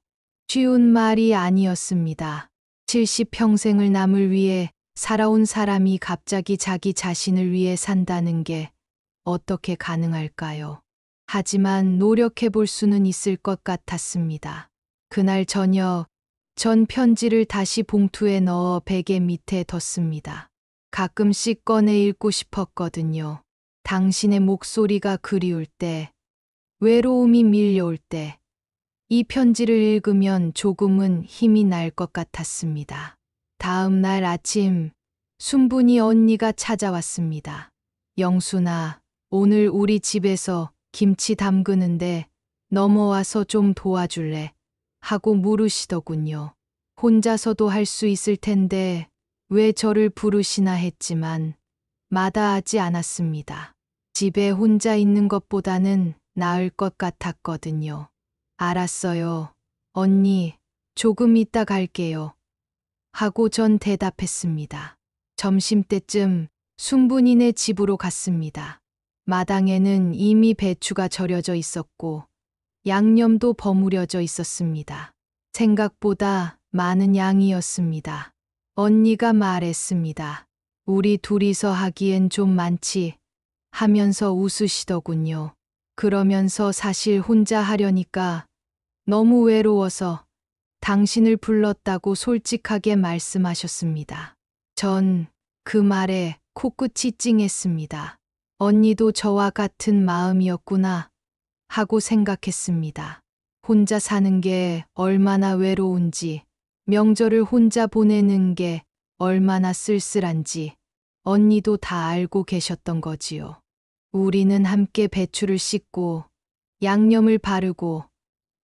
쉬운 말이 아니었습니다. 70평생을 남을 위해 살아온 사람이 갑자기 자기 자신을 위해 산다는 게 어떻게 가능할까요? 하지만 노력해 볼 수는 있을 것 같았습니다. 그날 저녁, 전 편지를 다시 봉투에 넣어 베개 밑에 뒀습니다. 가끔씩 꺼내 읽고 싶었거든요. 당신의 목소리가 그리울 때, 외로움이 밀려올 때 이 편지를 읽으면 조금은 힘이 날 것 같았습니다. 다음 날 아침 순분이 언니가 찾아왔습니다. 영순아, 오늘 우리 집에서 김치 담그는데 넘어와서 좀 도와줄래? 하고 물으시더군요. 혼자서도 할 수 있을 텐데 왜 저를 부르시나 했지만 마다하지 않았습니다. 집에 혼자 있는 것보다는 나을 것 같았거든요. 알았어요. 언니, 조금 이따 갈게요. 하고 전 대답했습니다. 점심때쯤 순분이네 집으로 갔습니다. 마당에는 이미 배추가 절여져 있었고 양념도 버무려져 있었습니다. 생각보다 많은 양이었습니다. 언니가 말했습니다. 우리 둘이서 하기엔 좀 많지 하면서 웃으시더군요. 그러면서 사실 혼자 하려니까 너무 외로워서 당신을 불렀다고 솔직하게 말씀하셨습니다. 전 그 말에 코끝이 찡했습니다. 언니도 저와 같은 마음이었구나 하고 생각했습니다. 혼자 사는 게 얼마나 외로운지, 명절을 혼자 보내는 게 얼마나 쓸쓸한지 언니도 다 알고 계셨던 거지요. 우리는 함께 배추를 씻고 양념을 바르고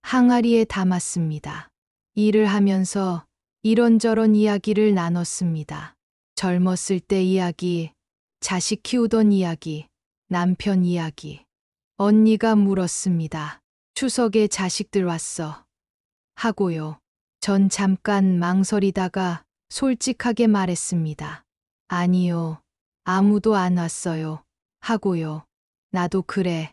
항아리에 담았습니다. 일을 하면서 이런저런 이야기를 나눴습니다. 젊었을 때 이야기, 자식 키우던 이야기, 남편 이야기. 언니가 물었습니다. 추석에 자식들 왔어. 하고요. 전 잠깐 망설이다가 솔직하게 말했습니다. 아니요. 아무도 안 왔어요. 하고요. 나도 그래.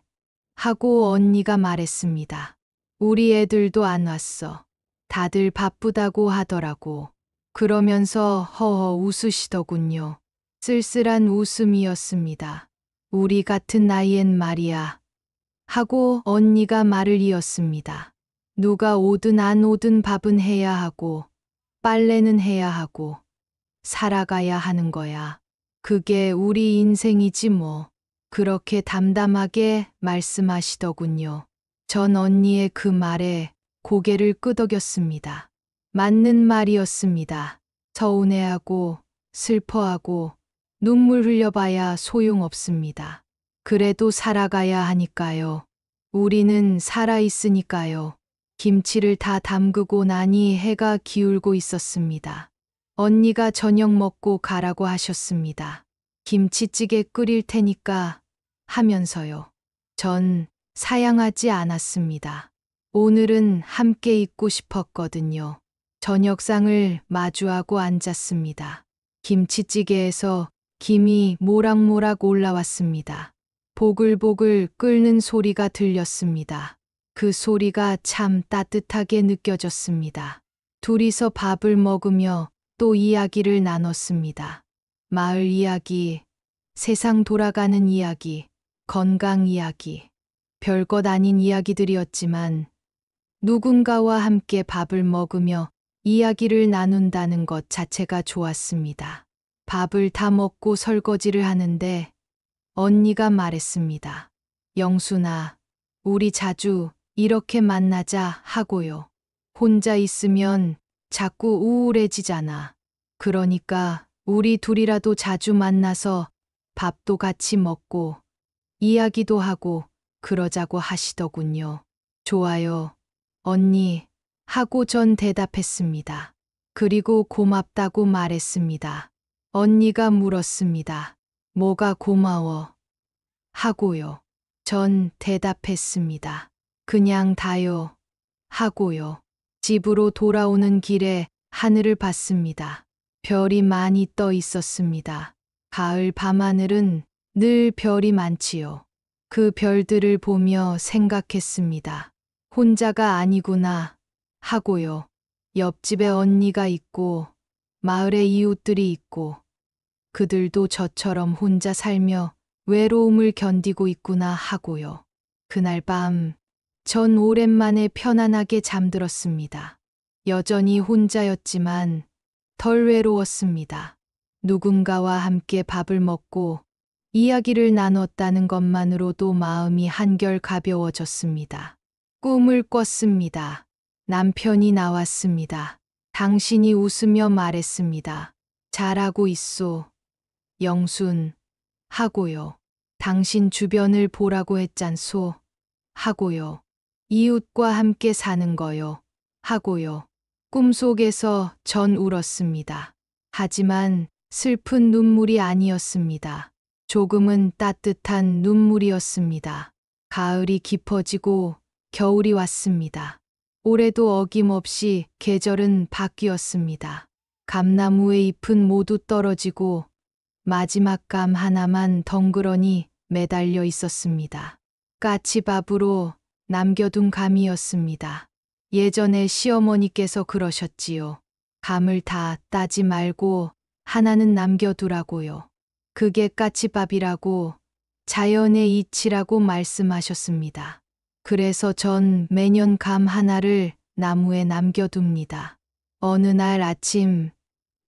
하고 언니가 말했습니다. 우리 애들도 안 왔어. 다들 바쁘다고 하더라고. 그러면서 허허 웃으시더군요. 쓸쓸한 웃음이었습니다. 우리 같은 나이엔 말이야. 하고 언니가 말을 이었습니다. 누가 오든 안 오든 밥은 해야 하고, 빨래는 해야 하고, 살아가야 하는 거야. 그게 우리 인생이지 뭐. 그렇게 담담하게 말씀하시더군요. 전 언니의 그 말에 고개를 끄덕였습니다. 맞는 말이었습니다. 서운해하고 슬퍼하고 눈물 흘려봐야 소용없습니다. 그래도 살아가야 하니까요. 우리는 살아있으니까요. 김치를 다 담그고 나니 해가 기울고 있었습니다. 언니가 저녁 먹고 가라고 하셨습니다. 김치찌개 끓일 테니까 하면서요. 전 사양하지 않았습니다. 오늘은 함께 있고 싶었거든요. 저녁상을 마주하고 앉았습니다. 김치찌개에서 김이 모락모락 올라왔습니다. 보글보글 끓는 소리가 들렸습니다. 그 소리가 참 따뜻하게 느껴졌습니다. 둘이서 밥을 먹으며 또 이야기를 나눴습니다. 마을 이야기, 세상 돌아가는 이야기, 건강 이야기, 별것 아닌 이야기들이었지만 누군가와 함께 밥을 먹으며 이야기를 나눈다는 것 자체가 좋았습니다. 밥을 다 먹고 설거지를 하는데 언니가 말했습니다. 영순아, 우리 자주 이렇게 만나자 하고요. 혼자 있으면 자꾸 우울해지잖아. 그러니까 우리 둘이라도 자주 만나서 밥도 같이 먹고 이야기도 하고 그러자고 하시더군요. 좋아요, 언니, 하고 전 대답했습니다. 그리고 고맙다고 말했습니다. 언니가 물었습니다. 뭐가 고마워? 하고요. 전 대답했습니다. 그냥 다요. 하고요. 집으로 돌아오는 길에 하늘을 봤습니다. 별이 많이 떠 있었습니다. 가을 밤하늘은 늘 별이 많지요. 그 별들을 보며 생각했습니다. 혼자가 아니구나 하고요. 옆집에 언니가 있고 마을에 이웃들이 있고 그들도 저처럼 혼자 살며 외로움을 견디고 있구나 하고요. 그날 밤 전 오랜만에 편안하게 잠들었습니다. 여전히 혼자였지만 덜 외로웠습니다. 누군가와 함께 밥을 먹고 이야기를 나눴다는 것만으로도 마음이 한결 가벼워졌습니다. 꿈을 꿨습니다. 남편이 나왔습니다. 당신이 웃으며 말했습니다. 잘하고 있소. 영순. 하고요. 당신 주변을 보라고 했잖소. 하고요. 이웃과 함께 사는 거요. 하고요. 꿈속에서 전 울었습니다. 하지만 슬픈 눈물이 아니었습니다. 조금은 따뜻한 눈물이었습니다. 가을이 깊어지고 겨울이 왔습니다. 올해도 어김없이 계절은 바뀌었습니다. 감나무의 잎은 모두 떨어지고 마지막 감 하나만 덩그러니 매달려 있었습니다. 까치밥으로 남겨둔 감이었습니다. 예전에 시어머니께서 그러셨지요. 감을 다 따지 말고 하나는 남겨두라고요. 그게 까치밥이라고, 자연의 이치라고 말씀하셨습니다. 그래서 전 매년 감 하나를 나무에 남겨둡니다. 어느 날 아침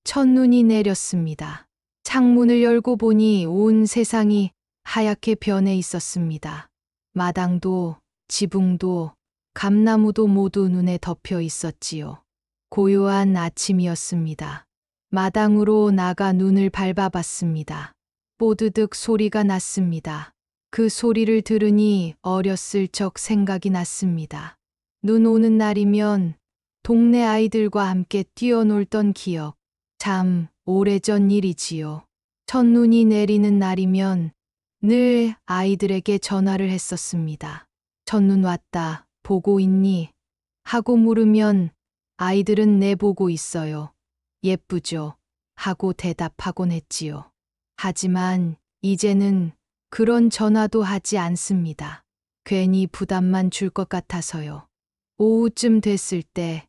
첫눈이 내렸습니다. 창문을 열고 보니 온 세상이 하얗게 변해 있었습니다. 마당도 지붕도 감나무도 모두 눈에 덮여 있었지요. 고요한 아침이었습니다. 마당으로 나가 눈을 밟아봤습니다. 뽀드득 소리가 났습니다. 그 소리를 들으니 어렸을 적 생각이 났습니다. 눈 오는 날이면 동네 아이들과 함께 뛰어놀던 기억. 참 오래전 일이지요. 첫눈이 내리는 날이면 늘 아이들에게 전화를 했었습니다. 첫눈 왔다. 보고 있니? 하고 물으면 아이들은 내 보고 있어요. 예쁘죠? 하고 대답하곤 했지요. 하지만 이제는 그런 전화도 하지 않습니다. 괜히 부담만 줄 것 같아서요. 오후쯤 됐을 때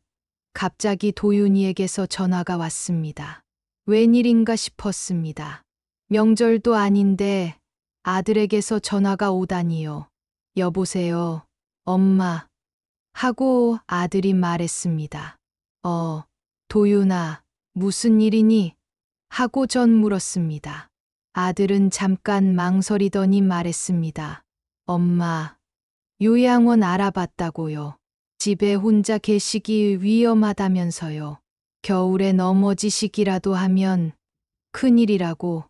갑자기 도윤이에게서 전화가 왔습니다. 웬일인가 싶었습니다. 명절도 아닌데 아들에게서 전화가 오다니요. 여보세요, 엄마. 하고 아들이 말했습니다. 도윤아, 무슨 일이니? 하고 전 물었습니다. 아들은 잠깐 망설이더니 말했습니다. 엄마, 요양원 알아봤다고요. 집에 혼자 계시기 위험하다면서요. 겨울에 넘어지시기라도 하면 큰일이라고,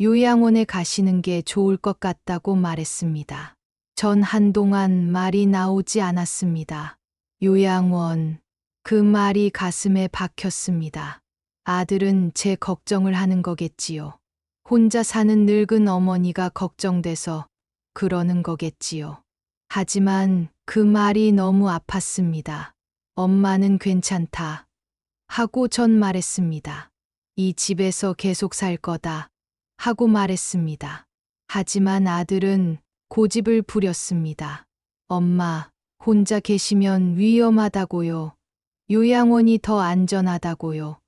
요양원에 가시는 게 좋을 것 같다고 말했습니다. 전 한동안 말이 나오지 않았습니다. 요양원, 그 말이 가슴에 박혔습니다. 아들은 제 걱정을 하는 거겠지요. 혼자 사는 늙은 어머니가 걱정돼서 그러는 거겠지요. 하지만 그 말이 너무 아팠습니다. 엄마는 괜찮다. 하고 전 말했습니다. 이 집에서 계속 살 거다. 하고 말했습니다. 하지만 아들은 고집을 부렸습니다. 엄마, 혼자 계시면 위험하다고요. 요양원이 더 안전하다고요.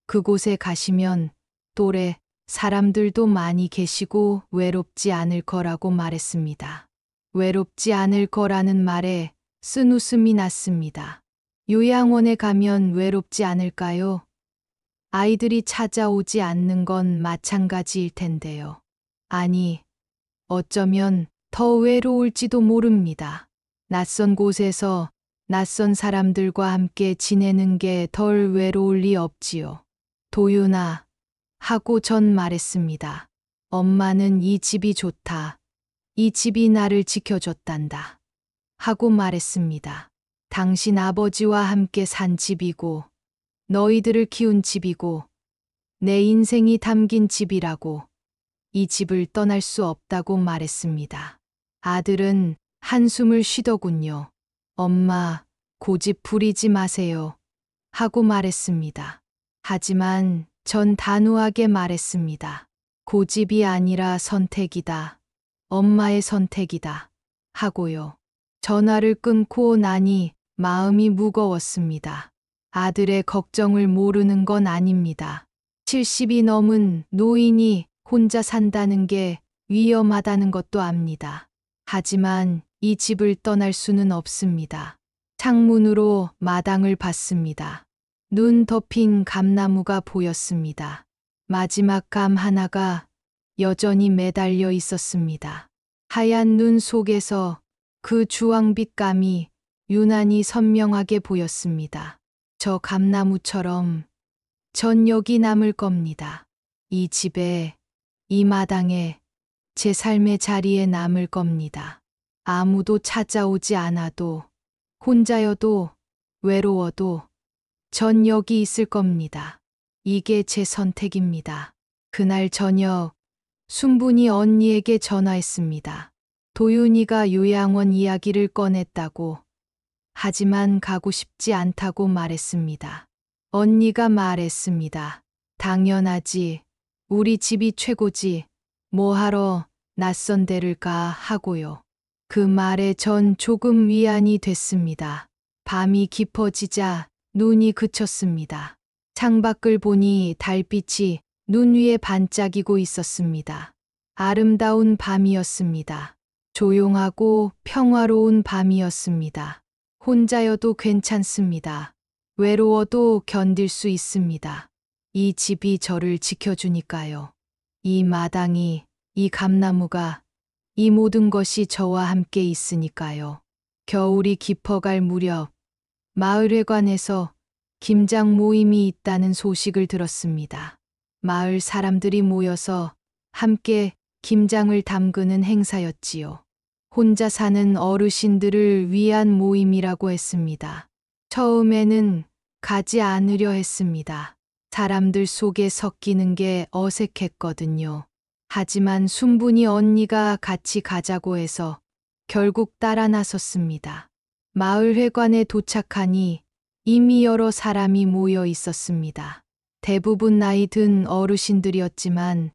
그곳에 가시면 또래 사람들도 많이 계시고 외롭지 않을 거라고 말했습니다. 외롭지 않을 거라는 말에 쓴웃음이 났습니다. 요양원에 가면 외롭지 않을까요? 아이들이 찾아오지 않는 건 마찬가지일 텐데요. 아니, 어쩌면 더 외로울지도 모릅니다. 낯선 곳에서 낯선 사람들과 함께 지내는 게 덜 외로울 리 없지요. 도윤아, 하고 전 말했습니다. 엄마는 이 집이 좋다. 이 집이 나를 지켜줬단다. 하고 말했습니다. 당신 아버지와 함께 산 집이고, 너희들을 키운 집이고, 내 인생이 담긴 집이라고, 이 집을 떠날 수 없다고 말했습니다. 아들은 한숨을 쉬더군요. 엄마, 고집 부리지 마세요. 하고 말했습니다. 하지만 전 단호하게 말했습니다. 고집이 아니라 선택이다. 엄마의 선택이다. 하고요. 전화를 끊고 나니 마음이 무거웠습니다. 아들의 걱정을 모르는 건 아닙니다. 70이 넘은 노인이 혼자 산다는 게 위험하다는 것도 압니다. 하지만 이 집을 떠날 수는 없습니다. 창문으로 마당을 봤습니다. 눈 덮인 감나무가 보였습니다. 마지막 감 하나가 여전히 매달려 있었습니다. 하얀 눈 속에서 그 주황빛감이 유난히 선명하게 보였습니다. 저 감나무처럼 전 여기 남을 겁니다. 이 집에, 이 마당에, 제 삶의 자리에 남을 겁니다. 아무도 찾아오지 않아도, 혼자여도, 외로워도 전 여기 있을 겁니다. 이게 제 선택입니다. 그날 저녁, 순분이 언니에게 전화했습니다. 도윤이가 요양원 이야기를 꺼냈다고. 하지만 가고 싶지 않다고 말했습니다. 언니가 말했습니다. 당연하지. 우리 집이 최고지. 뭐하러 낯선 데를 가 하고요. 그 말에 전 조금 위안이 됐습니다. 밤이 깊어지자 눈이 그쳤습니다. 창밖을 보니 달빛이 눈 위에 반짝이고 있었습니다. 아름다운 밤이었습니다. 조용하고 평화로운 밤이었습니다. 혼자여도 괜찮습니다. 외로워도 견딜 수 있습니다. 이 집이 저를 지켜주니까요. 이 마당이, 이 감나무가, 이 모든 것이 저와 함께 있으니까요. 겨울이 깊어갈 무렵, 마을회관에서 김장 모임이 있다는 소식을 들었습니다. 마을 사람들이 모여서 함께 김장을 담그는 행사였지요. 혼자 사는 어르신들을 위한 모임이라고 했습니다. 처음에는 가지 않으려 했습니다. 사람들 속에 섞이는 게 어색했거든요. 하지만 순분이 언니가 같이 가자고 해서 결국 따라 나섰습니다. 마을 회관에 도착하니 이미 여러 사람이 모여 있었습니다. 대부분 나이 든 어르신들이었지만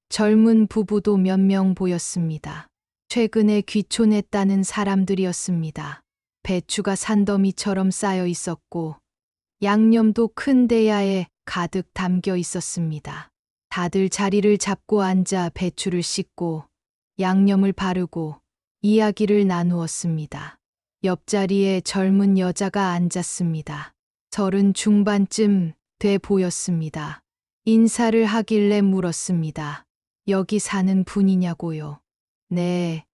젊은 부부도 몇 명 보였습니다. 최근에 귀촌했다는 사람들이었습니다. 배추가 산더미처럼 쌓여 있었고 양념도 큰 대야에 가득 담겨 있었습니다. 다들 자리를 잡고 앉아 배추를 씻고 양념을 바르고 이야기를 나누었습니다. 옆자리에 젊은 여자가 앉았습니다. 30 중반쯤 돼 보였습니다. 인사를 하길래 물었습니다. 여기 사는 분이냐고요? 네.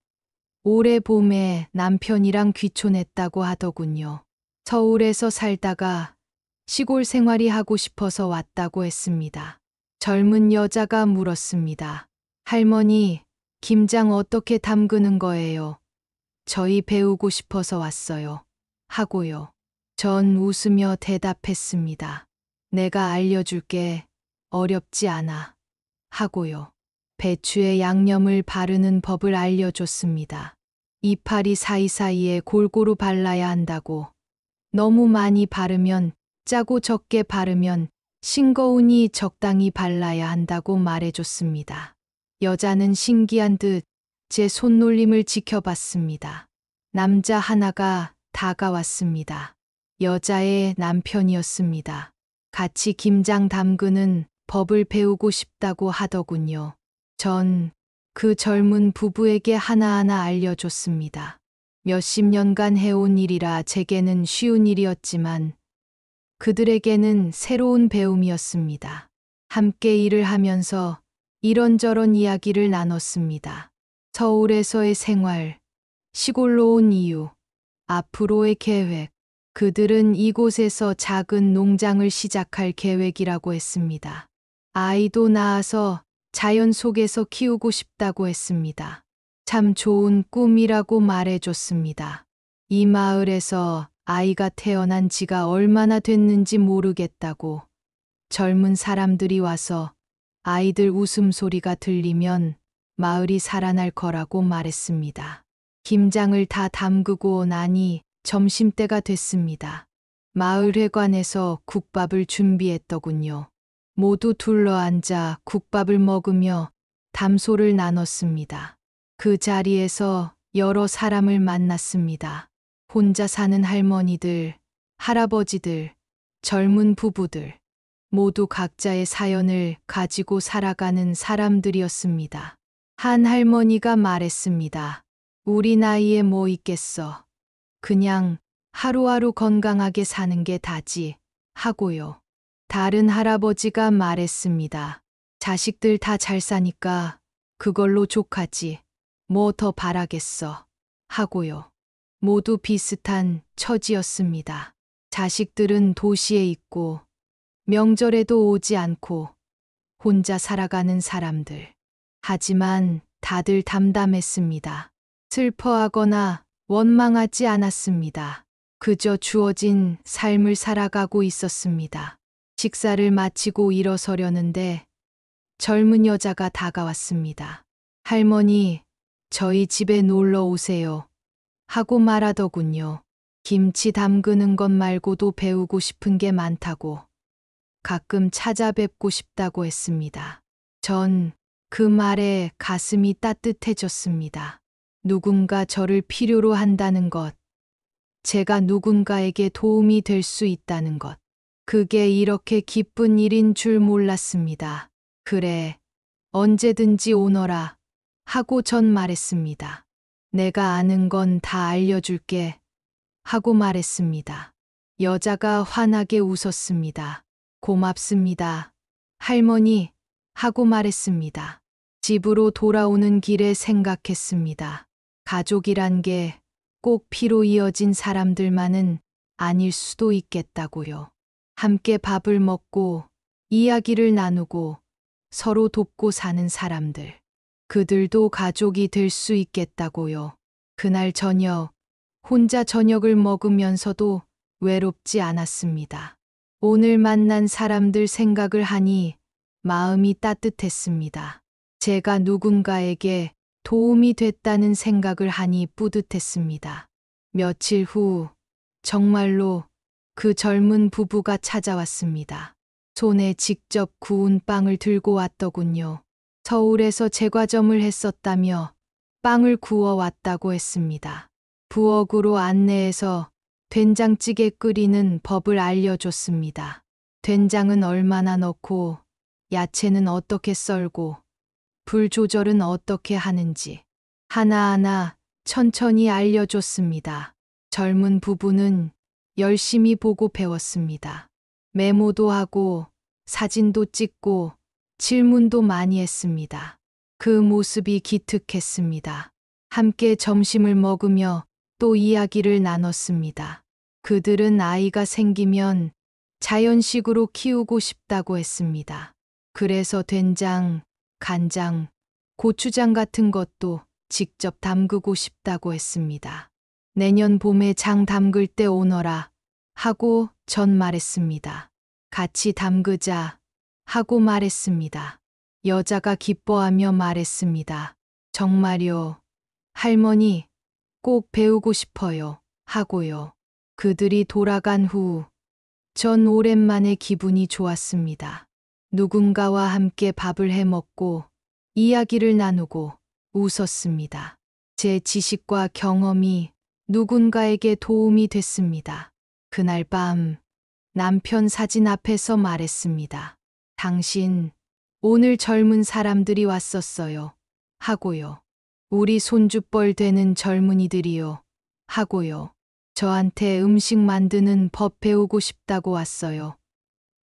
올해 봄에 남편이랑 귀촌했다고 하더군요. 서울에서 살다가 시골 생활이 하고 싶어서 왔다고 했습니다. 젊은 여자가 물었습니다. 할머니, 김장 어떻게 담그는 거예요? 저희 배우고 싶어서 왔어요. 하고요. 전 웃으며 대답했습니다. 내가 알려줄게. 어렵지 않아. 하고요. 배추에 양념을 바르는 법을 알려줬습니다. 이파리 사이사이에 골고루 발라야 한다고. 너무 많이 바르면 짜고 적게 바르면 싱거우니 적당히 발라야 한다고 말해줬습니다. 여자는 신기한 듯 제 손놀림을 지켜봤습니다. 남자 하나가 다가왔습니다. 여자의 남편이었습니다. 같이 김장 담그는 법을 배우고 싶다고 하더군요. 전 그 젊은 부부에게 하나하나 알려줬습니다. 몇십 년간 해온 일이라 제게는 쉬운 일이었지만 그들에게는 새로운 배움이었습니다. 함께 일을 하면서 이런저런 이야기를 나눴습니다. 서울에서의 생활, 시골로 온 이유, 앞으로의 계획, 그들은 이곳에서 작은 농장을 시작할 계획이라고 했습니다. 아이도 낳아서 자연 속에서 키우고 싶다고 했습니다. 참 좋은 꿈이라고 말해줬습니다. 이 마을에서 아이가 태어난 지가 얼마나 됐는지 모르겠다고. 젊은 사람들이 와서 아이들 웃음소리가 들리면 마을이 살아날 거라고 말했습니다. 김장을 다 담그고 나니 점심때가 됐습니다. 마을 회관에서 국밥을 준비했더군요. 모두 둘러앉아 국밥을 먹으며 담소를 나눴습니다. 그 자리에서 여러 사람을 만났습니다. 혼자 사는 할머니들, 할아버지들, 젊은 부부들, 모두 각자의 사연을 가지고 살아가는 사람들이었습니다. 한 할머니가 말했습니다. 우리 나이에 뭐 있겠어. 그냥 하루하루 건강하게 사는 게 다지. 하고요. 다른 할아버지가 말했습니다. 자식들 다 잘 사니까 그걸로 족하지. 뭐 더 바라겠어. 하고요. 모두 비슷한 처지였습니다. 자식들은 도시에 있고 명절에도 오지 않고 혼자 살아가는 사람들. 하지만 다들 담담했습니다. 슬퍼하거나 원망하지 않았습니다. 그저 주어진 삶을 살아가고 있었습니다. 식사를 마치고 일어서려는데 젊은 여자가 다가왔습니다. 할머니, 저희 집에 놀러 오세요. 하고 말하더군요. 김치 담그는 것 말고도 배우고 싶은 게 많다고. 가끔 찾아뵙고 싶다고 했습니다. 전 그 말에 가슴이 따뜻해졌습니다. 누군가 저를 필요로 한다는 것, 제가 누군가에게 도움이 될 수 있다는 것, 그게 이렇게 기쁜 일인 줄 몰랐습니다. 그래, 언제든지 오너라 하고 전 말했습니다. 내가 아는 건 다 알려줄게 하고 말했습니다. 여자가 환하게 웃었습니다. 고맙습니다. 할머니 하고 말했습니다. 집으로 돌아오는 길에 생각했습니다. 가족이란 게 꼭 피로 이어진 사람들만은 아닐 수도 있겠다고요. 함께 밥을 먹고 이야기를 나누고 서로 돕고 사는 사람들. 그들도 가족이 될 수 있겠다고요. 그날 저녁, 혼자 저녁을 먹으면서도 외롭지 않았습니다. 오늘 만난 사람들 생각을 하니 마음이 따뜻했습니다. 제가 누군가에게 도움이 됐다는 생각을 하니 뿌듯했습니다. 며칠 후, 정말로 그 젊은 부부가 찾아왔습니다. 손에 직접 구운 빵을 들고 왔더군요. 서울에서 제과점을 했었다며 빵을 구워 왔다고 했습니다. 부엌으로 안내해서 된장찌개 끓이는 법을 알려줬습니다. 된장은 얼마나 넣고, 야채는 어떻게 썰고, 불 조절은 어떻게 하는지 하나하나 천천히 알려줬습니다. 젊은 부부는 열심히 보고 배웠습니다. 메모도 하고, 사진도 찍고, 질문도 많이 했습니다. 그 모습이 기특했습니다. 함께 점심을 먹으며 또 이야기를 나눴습니다. 그들은 아이가 생기면 자연식으로 키우고 싶다고 했습니다. 그래서 된장, 간장, 고추장 같은 것도 직접 담그고 싶다고 했습니다. 내년 봄에 장 담글 때 오너라 하고 전 말했습니다. 같이 담그자 하고 말했습니다. 여자가 기뻐하며 말했습니다. 정말요, 할머니, 꼭 배우고 싶어요 하고요. 그들이 돌아간 후, 전 오랜만에 기분이 좋았습니다. 누군가와 함께 밥을 해 먹고 이야기를 나누고 웃었습니다. 제 지식과 경험이 누군가에게 도움이 됐습니다. 그날 밤 남편 사진 앞에서 말했습니다. 당신, 오늘 젊은 사람들이 왔었어요. 하고요. 우리 손주뻘 되는 젊은이들이요. 하고요. 저한테 음식 만드는 법 배우고 싶다고 왔어요.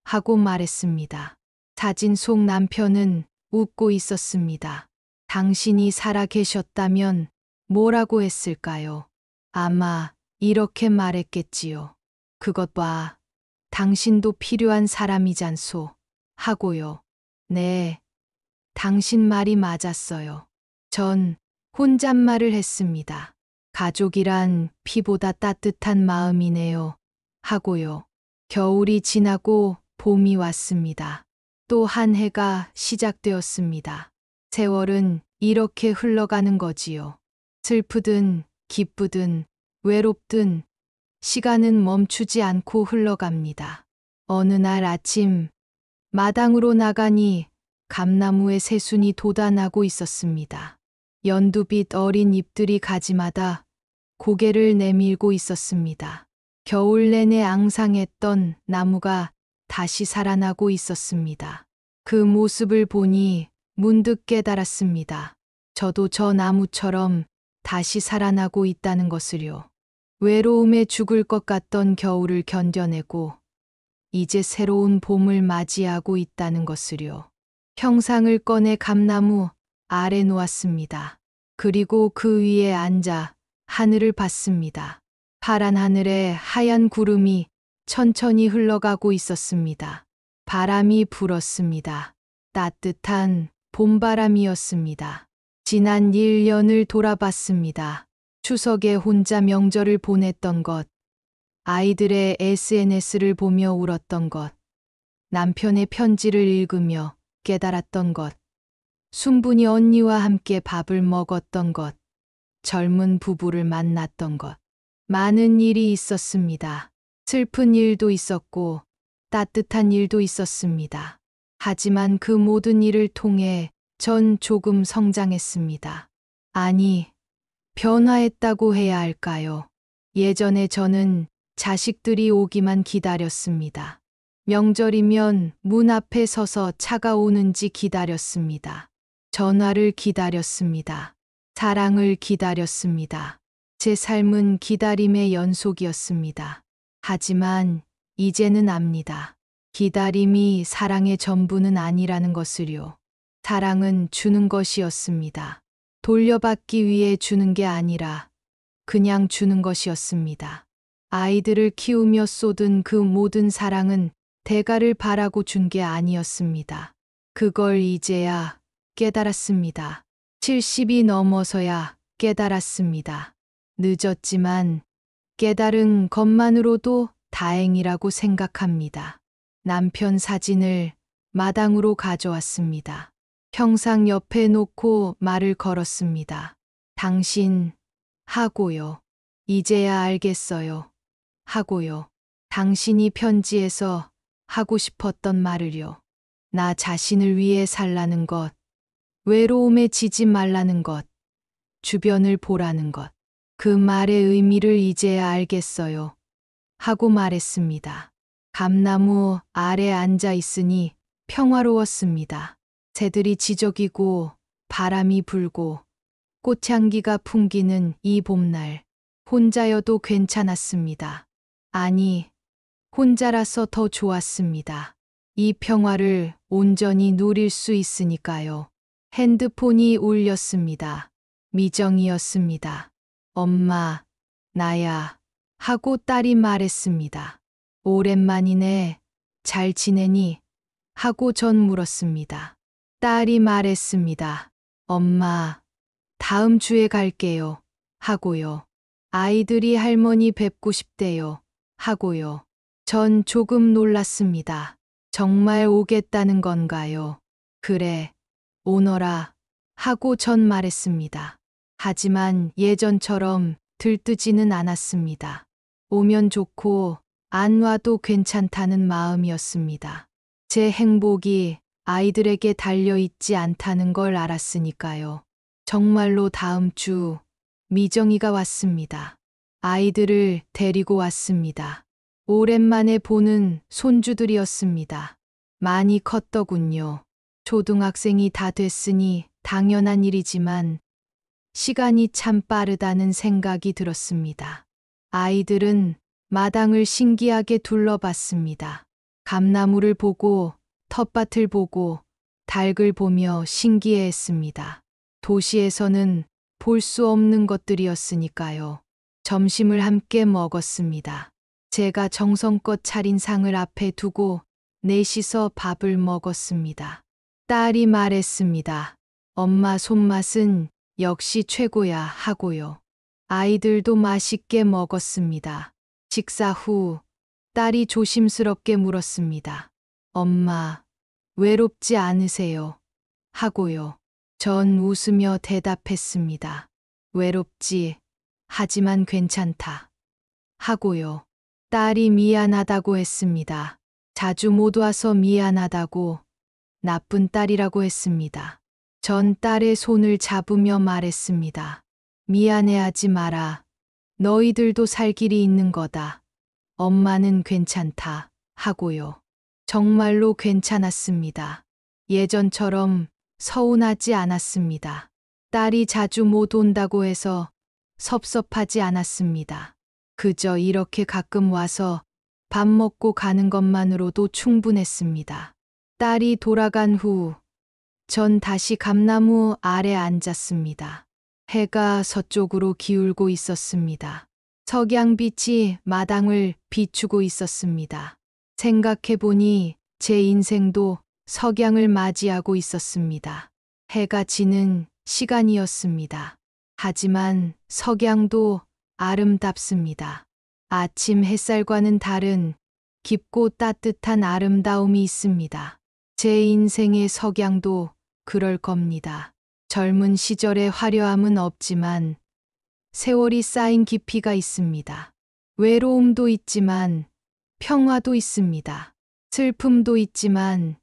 하고 말했습니다. 사진 속 남편은 웃고 있었습니다. 당신이 살아 계셨다면 뭐라고 했을까요? 아마 이렇게 말했겠지요. 그것 봐. 당신도 필요한 사람이잖소. 하고요. 네. 당신 말이 맞았어요. 전 혼잣말을 했습니다. 가족이란 피보다 따뜻한 마음이네요. 하고요. 겨울이 지나고 봄이 왔습니다. 또 한 해가 시작되었습니다. 세월은 이렇게 흘러가는 거지요. 슬프든 기쁘든 외롭든 시간은 멈추지 않고 흘러갑니다. 어느 날 아침 마당으로 나가니 감나무에 새순이 돋아나고 있었습니다. 연두빛 어린 잎들이 가지마다 고개를 내밀고 있었습니다. 겨울 내내 앙상했던 나무가 다시 살아나고 있었습니다. 그 모습을 보니 문득 깨달았습니다. 저도 저 나무처럼 다시 살아나고 있다는 것을요. 외로움에 죽을 것 같던 겨울을 견뎌내고 이제 새로운 봄을 맞이하고 있다는 것을요. 평상을 꺼내 감나무 아래 놓았습니다. 그리고 그 위에 앉아 하늘을 봤습니다. 파란 하늘에 하얀 구름이 천천히 흘러가고 있었습니다. 바람이 불었습니다. 따뜻한 봄바람이었습니다. 지난 1년을 돌아봤습니다. 추석에 혼자 명절을 보냈던 것, 아이들의 SNS를 보며 울었던 것, 남편의 편지를 읽으며 깨달았던 것, 순분히 언니와 함께 밥을 먹었던 것, 젊은 부부를 만났던 것. 많은 일이 있었습니다. 슬픈 일도 있었고 따뜻한 일도 있었습니다. 하지만 그 모든 일을 통해 전 조금 성장했습니다. 아니, 변화했다고 해야 할까요? 예전에 저는 자식들이 오기만 기다렸습니다. 명절이면 문 앞에 서서 차가 오는지 기다렸습니다. 전화를 기다렸습니다. 사랑을 기다렸습니다. 제 삶은 기다림의 연속이었습니다. 하지만 이제는 압니다. 기다림이 사랑의 전부는 아니라는 것을요. 사랑은 주는 것이었습니다. 돌려받기 위해 주는 게 아니라 그냥 주는 것이었습니다. 아이들을 키우며 쏟은 그 모든 사랑은 대가를 바라고 준 게 아니었습니다. 그걸 이제야 깨달았습니다. 70이 넘어서야 깨달았습니다. 늦었지만 깨달은 것만으로도 다행이라고 생각합니다. 남편 사진을 마당으로 가져왔습니다. 형상 옆에 놓고 말을 걸었습니다. 당신, 하고요. 이제야 알겠어요. 하고요. 당신이 편지에서 하고 싶었던 말을요. 나 자신을 위해 살라는 것, 외로움에 지지 말라는 것, 주변을 보라는 것. 그 말의 의미를 이제야 알겠어요. 하고 말했습니다. 감나무 아래 앉아 있으니 평화로웠습니다. 새들이 지저귀고 바람이 불고 꽃향기가 풍기는 이 봄날. 혼자여도 괜찮았습니다. 아니, 혼자라서 더 좋았습니다. 이 평화를 온전히 누릴 수 있으니까요. 핸드폰이 울렸습니다. 미정이었습니다. 엄마, 나야. 하고 딸이 말했습니다. 오랜만이네. 잘 지내니? 하고 전 물었습니다. 딸이 말했습니다. 엄마, 다음 주에 갈게요. 하고요. 아이들이 할머니 뵙고 싶대요. 하고요. 전 조금 놀랐습니다. 정말 오겠다는 건가요? 그래, 오너라. 하고 전 말했습니다. 하지만 예전처럼 들뜨지는 않았습니다. 오면 좋고 안 와도 괜찮다는 마음이었습니다. 제 행복이 아이들에게 달려있지 않다는 걸 알았으니까요. 정말로 다음 주 미정이가 왔습니다. 아이들을 데리고 왔습니다. 오랜만에 보는 손주들이었습니다. 많이 컸더군요. 초등학생이 다 됐으니 당연한 일이지만 시간이 참 빠르다는 생각이 들었습니다. 아이들은 마당을 신기하게 둘러봤습니다. 감나무를 보고 텃밭을 보고 닭을 보며 신기해했습니다. 도시에서는 볼 수 없는 것들이었으니까요. 점심을 함께 먹었습니다. 제가 정성껏 차린 상을 앞에 두고 넷이서 밥을 먹었습니다. 딸이 말했습니다. 엄마 손맛은 역시 최고야 하고요. 아이들도 맛있게 먹었습니다. 식사 후 딸이 조심스럽게 물었습니다. 엄마, 외롭지 않으세요? 하고요. 전 웃으며 대답했습니다. 외롭지, 하지만 괜찮다. 하고요. 딸이 미안하다고 했습니다. 자주 못 와서 미안하다고, 나쁜 딸이라고 했습니다. 전 딸의 손을 잡으며 말했습니다. 미안해하지 마라. 너희들도 살 길이 있는 거다. 엄마는 괜찮다. 하고요. 정말로 괜찮았습니다. 예전처럼 서운하지 않았습니다. 딸이 자주 못 온다고 해서 섭섭하지 않았습니다. 그저 이렇게 가끔 와서 밥 먹고 가는 것만으로도 충분했습니다. 딸이 돌아간 후 전 다시 감나무 아래 앉았습니다. 해가 서쪽으로 기울고 있었습니다. 석양빛이 마당을 비추고 있었습니다. 생각해보니 제 인생도 석양을 맞이하고 있었습니다. 해가 지는 시간이었습니다. 하지만 석양도 아름답습니다. 아침 햇살과는 다른 깊고 따뜻한 아름다움이 있습니다. 제 인생의 석양도 그럴 겁니다. 젊은 시절의 화려함은 없지만 세월이 쌓인 깊이가 있습니다. 외로움도 있지만 평화도 있습니다. 슬픔도 있지만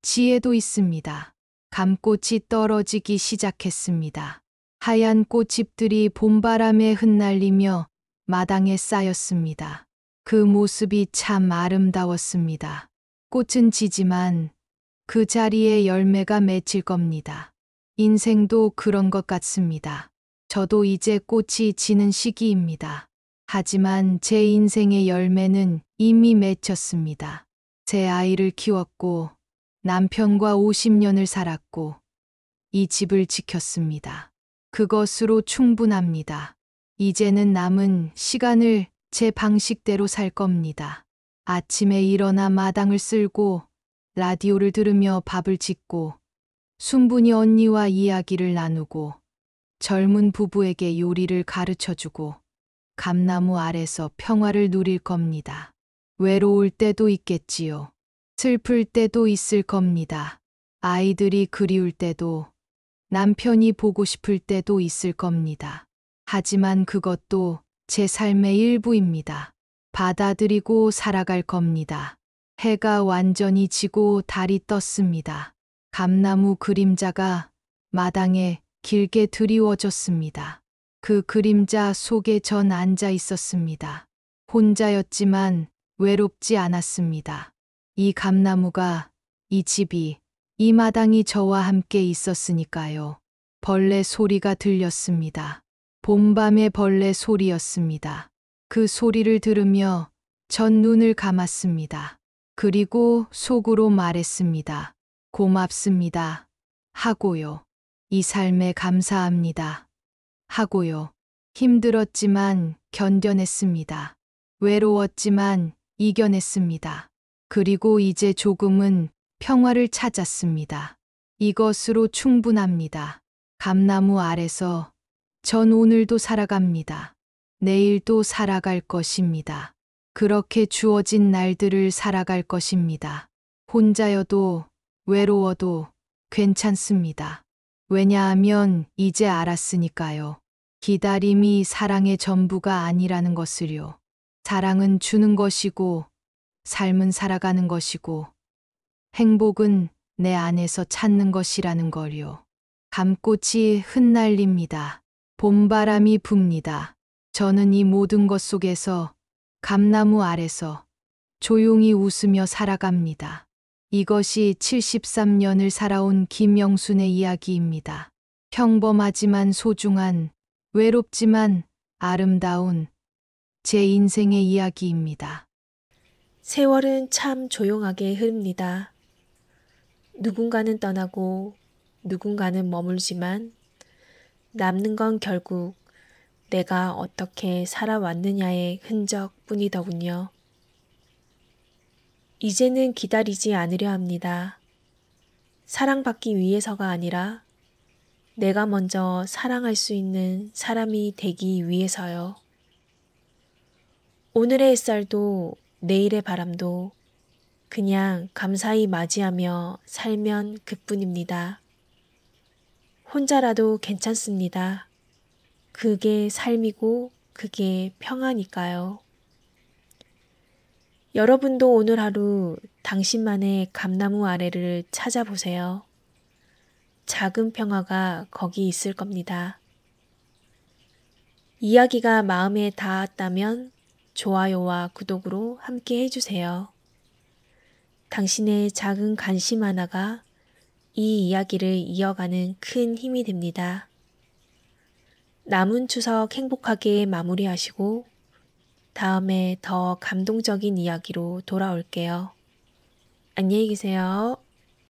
지혜도 있습니다. 감꽃이 떨어지기 시작했습니다. 하얀 꽃잎들이 봄바람에 흩날리며 마당에 쌓였습니다. 그 모습이 참 아름다웠습니다. 꽃은 지지만 그 자리에 열매가 맺힐 겁니다. 인생도 그런 것 같습니다. 저도 이제 꽃이 지는 시기입니다. 하지만 제 인생의 열매는 이미 맺혔습니다. 제 아이를 키웠고 남편과 50년을 살았고 이 집을 지켰습니다. 그것으로 충분합니다. 이제는 남은 시간을 제 방식대로 살 겁니다. 아침에 일어나 마당을 쓸고 라디오를 들으며 밥을 짓고 순분이 언니와 이야기를 나누고 젊은 부부에게 요리를 가르쳐주고 감나무 아래서 평화를 누릴 겁니다. 외로울 때도 있겠지요. 슬플 때도 있을 겁니다. 아이들이 그리울 때도 남편이 보고 싶을 때도 있을 겁니다. 하지만 그것도 제 삶의 일부입니다. 받아들이고 살아갈 겁니다. 해가 완전히 지고 달이 떴습니다. 감나무 그림자가 마당에 길게 드리워졌습니다. 그 그림자 속에 전 앉아 있었습니다. 혼자였지만 외롭지 않았습니다. 이 감나무가, 이 집이, 이 마당이 저와 함께 있었으니까요. 벌레 소리가 들렸습니다. 봄밤의 벌레 소리였습니다. 그 소리를 들으며 전 눈을 감았습니다. 그리고 속으로 말했습니다. 고맙습니다. 하고요. 이 삶에 감사합니다. 하고요. 힘들었지만 견뎌냈습니다. 외로웠지만 이겨냈습니다. 그리고 이제 조금은 평화를 찾았습니다. 이것으로 충분합니다. 감나무 아래서 전 오늘도 살아갑니다. 내일도 살아갈 것입니다. 그렇게 주어진 날들을 살아갈 것입니다. 혼자여도 외로워도 괜찮습니다. 왜냐하면 이제 알았으니까요. 기다림이 사랑의 전부가 아니라는 것을요. 사랑은 주는 것이고, 삶은 살아가는 것이고, 행복은 내 안에서 찾는 것이라는 걸요. 감꽃이 흩날립니다. 봄바람이 붑니다. 저는 이 모든 것 속에서 감나무 아래서 조용히 웃으며 살아갑니다. 이것이 73년을 살아온 김영순의 이야기입니다. 평범하지만 소중한, 외롭지만 아름다운 제 인생의 이야기입니다. 세월은 참 조용하게 흐릅니다. 누군가는 떠나고 누군가는 머물지만 남는 건 결국 내가 어떻게 살아왔느냐의 흔적뿐이더군요. 이제는 기다리지 않으려 합니다. 사랑받기 위해서가 아니라 내가 먼저 사랑할 수 있는 사람이 되기 위해서요. 오늘의 햇살도 내일의 바람도 그냥 감사히 맞이하며 살면 그뿐입니다. 혼자라도 괜찮습니다. 그게 삶이고 그게 평화니까요. 여러분도 오늘 하루 당신만의 감나무 아래를 찾아보세요. 작은 평화가 거기 있을 겁니다. 이야기가 마음에 닿았다면 좋아요와 구독으로 함께 해주세요. 당신의 작은 관심 하나가 이 이야기를 이어가는 큰 힘이 됩니다. 남은 추석 행복하게 마무리하시고 다음에 더 감동적인 이야기로 돌아올게요. 안녕히 계세요.